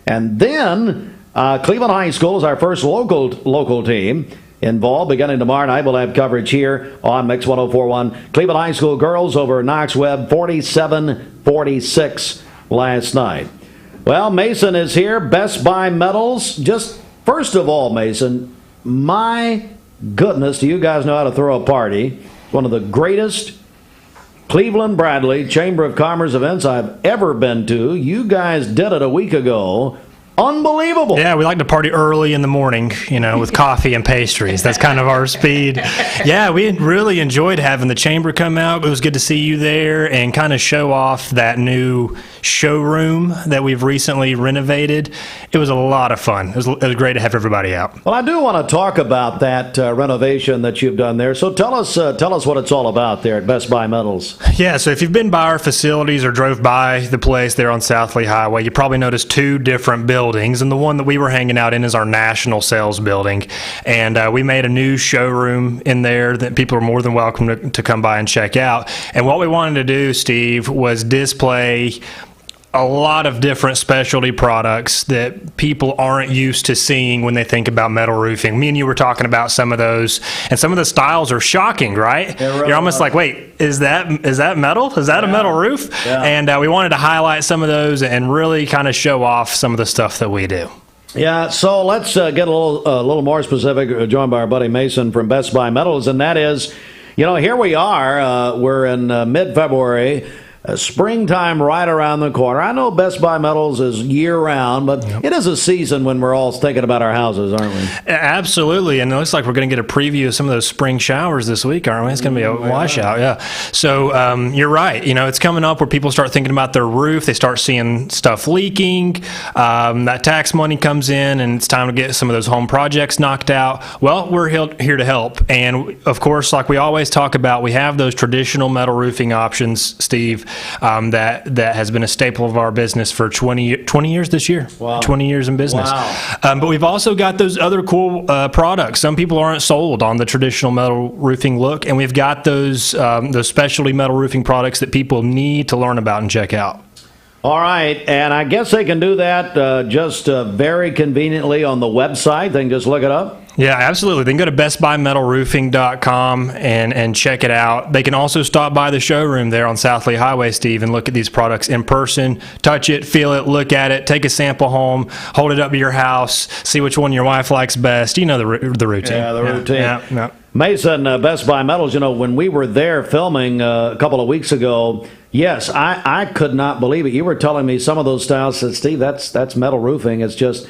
And then Cleveland High School is our first local team involved. Beginning tomorrow night, we'll have coverage here on Mix 104.1. Cleveland High School girls over Knox Webb, 47-46 last night. Well, Mason is here. Best Buy medals. Just first of all, Mason, my goodness, do you guys know how to throw a party? One of the greatest Cleveland Bradley Chamber of Commerce events I've ever been to. You guys did it a week ago. Unbelievable. Yeah, we like to party early in the morning, with coffee and pastries. That's kind of our speed. Yeah, we really enjoyed having the chamber come out. It was good to see you there and kind of show off that new showroom that we've recently renovated. It was a lot of fun. It was great to have everybody out. Well, I do want to talk about that renovation that you've done there. So tell us what it's all about there at Best Buy Metals. Yeah, so if you've been by our facilities or drove by the place there on South Lee Highway, you probably noticed two different buildings, and the one that we were hanging out in is our national sales building, and we made a new showroom in there that people are more than welcome to come by and check out. And what we wanted to do, Steve, was display a lot of different specialty products that people aren't used to seeing when they think about metal roofing. Me and you were talking about some of those, and some of the styles are shocking, right? You're almost like, wait, is that metal? Is that a metal roof? Yeah. And we wanted to highlight some of those and really kind of show off some of the stuff that we do. Yeah, so let's get a little more specific, joined by our buddy Mason from Best Buy Metals, and that is, here we are. We're in mid-February. Springtime right around the corner. I know Best Buy Metals is year-round, but It is a season when we're all thinking about our houses, aren't we? Absolutely, and it looks like we're going to get a preview of some of those spring showers this week, aren't we? It's going to be a washout, yeah. So you're right. It's coming up where people start thinking about their roof. They start seeing stuff leaking. That tax money comes in, and it's time to get some of those home projects knocked out. Well, we're here to help, and of course, like we always talk about, we have those traditional metal roofing options, Steve. That has been a staple of our business for 20 years this year. Wow. 20 years in business. Wow. But we've also got those other cool products. Some people aren't sold on the traditional metal roofing look, and we've got those specialty metal roofing products that people need to learn about and check out. All right, and I guess they can do that just very conveniently on the website. They can just look it up. Yeah, absolutely. They can go to bestbuymetalroofing.com and check it out. They can also stop by the showroom there on South Lee Highway, Steve, and look at these products in person, touch it, feel it, look at it, take a sample home, hold it up to your house, see which one your wife likes best. You know the routine. Yeah, the routine. Yeah. Mason, Best Buy Metals, when we were there filming a couple of weeks ago, yes, I could not believe it. You were telling me some of those styles, said, Steve, that's metal roofing. It's just...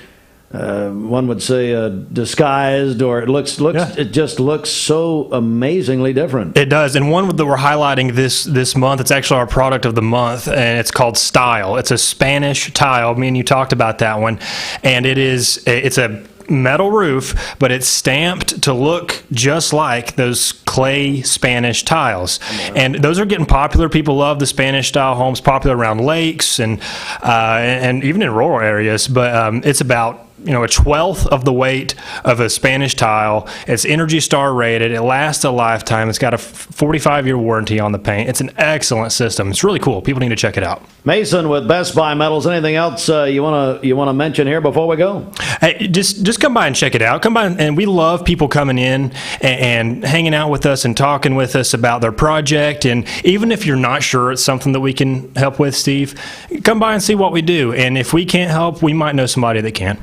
one would say disguised, or it just looks so amazingly different. It does, and one that we're highlighting this month, it's actually our product of the month, and it's called Style. It's a Spanish tile. Me and you talked about that one, and it's a metal roof, but it's stamped to look just like those clay Spanish tiles. And those are getting popular. People love the Spanish style homes, popular around lakes and even in rural areas. But it's about a 1/12 of the weight of a Spanish tile. It's Energy Star rated. It lasts a lifetime. It's got a 45-year warranty on the paint. It's an excellent system. It's really cool. People need to check it out. Mason with Best Buy Metals. Anything else you want to mention here before we go? Hey, just come by and check it out. Come by, and we love people coming in and hanging out with us and talking with us about their project. And even if you're not sure it's something that we can help with, Steve, come by and see what we do. And if we can't help, we might know somebody that can.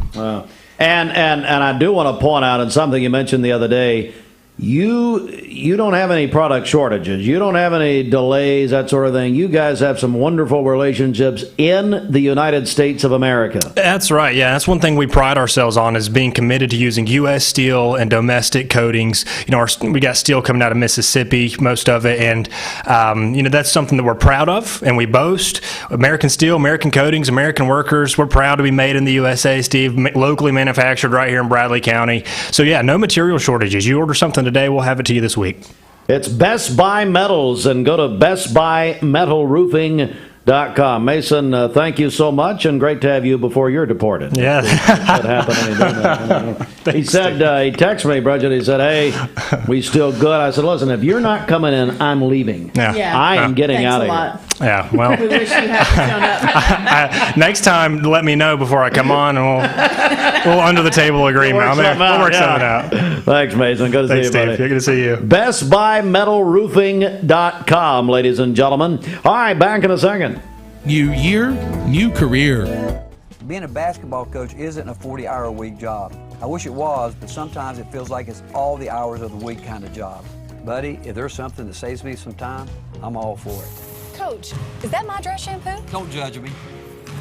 And I do want to point out, and something you mentioned the other day, you don't have any product shortages. You don't have any delays, that sort of thing. You guys have some wonderful relationships in the United States of America. That's right. Yeah, that's one thing we pride ourselves on, is being committed to using U.S. steel and domestic coatings. We got steel coming out of Mississippi, most of it, and that's something that we're proud of, and we boast. American steel, American coatings, American workers. We're proud to be made in the USA, Steve. Locally manufactured right here in Bradley County. So yeah, no material shortages. You order something today, we'll have it to you this week. It's Best Buy Metals, and go to bestbuymetalroofing.com. Mason, thank you so much, and great to have you before you're deported. Yeah. That happened. He said, he texted me, Bridget, he said, hey, we still good? I said, listen, if you're not coming in, I'm leaving. Yeah. I am getting out of here. Yeah, well. We wish you hadn't shown up. Next time, let me know before I come on, and we'll under the table agreement. We'll work something out. Thanks, Mason. Good to see you, buddy. Steve. Good to see you. BestBuyMetalRoofing.com, ladies and gentlemen. All right, back in a second. New year, new career. Being a basketball coach isn't a 40-hour-a-week job. I wish it was, but sometimes it feels like it's all the hours of the week kind of job. Buddy, if there's something that saves me some time, I'm all for it. Coach, is that my dress shampoo? Don't judge me.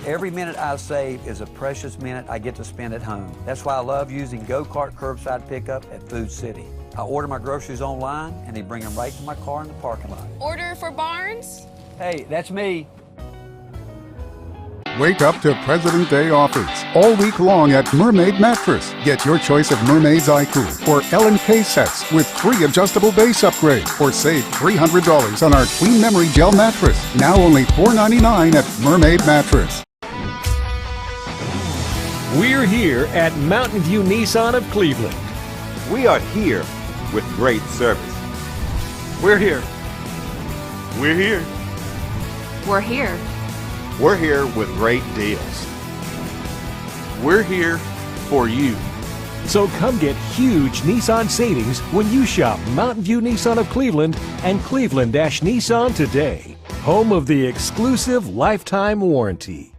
Every minute I save is a precious minute I get to spend at home. That's why I love using Go-Kart curbside pickup at Food City. I order my groceries online, and they bring them right to my car in the parking lot. Order for Barnes? Hey, that's me. Wake up to President's Day offers all week long at Mermaid Mattress. Get your choice of Mermaid's iCool or L&K sets with free adjustable base upgrade, or save $300 on our Queen Memory Gel mattress. Now only $4.99 at Mermaid Mattress. We're here at Mountain View Nissan of Cleveland. We are here with great service. We're here. We're here. We're here. We're here with great deals. We're here for you. So come get huge Nissan savings when you shop Mountain View Nissan of Cleveland and Cleveland-Nissan today. Home of the exclusive lifetime warranty.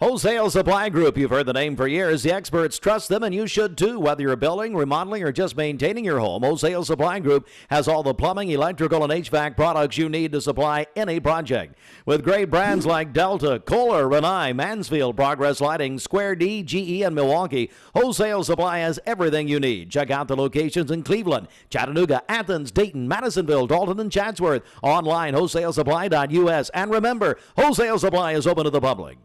Wholesale Supply Group, you've heard the name for years. The experts trust them, and you should too. Whether you're building, remodeling, or just maintaining your home, Wholesale Supply Group has all the plumbing, electrical, and HVAC products you need to supply any project. With great brands like Delta, Kohler, Rinnai, Mansfield, Progress Lighting, Square D, GE, and Milwaukee, Wholesale Supply has everything you need. Check out the locations in Cleveland, Chattanooga, Athens, Dayton, Madisonville, Dalton, and Chatsworth. Online, wholesalesupply.us. And remember, Wholesale Supply is open to the public.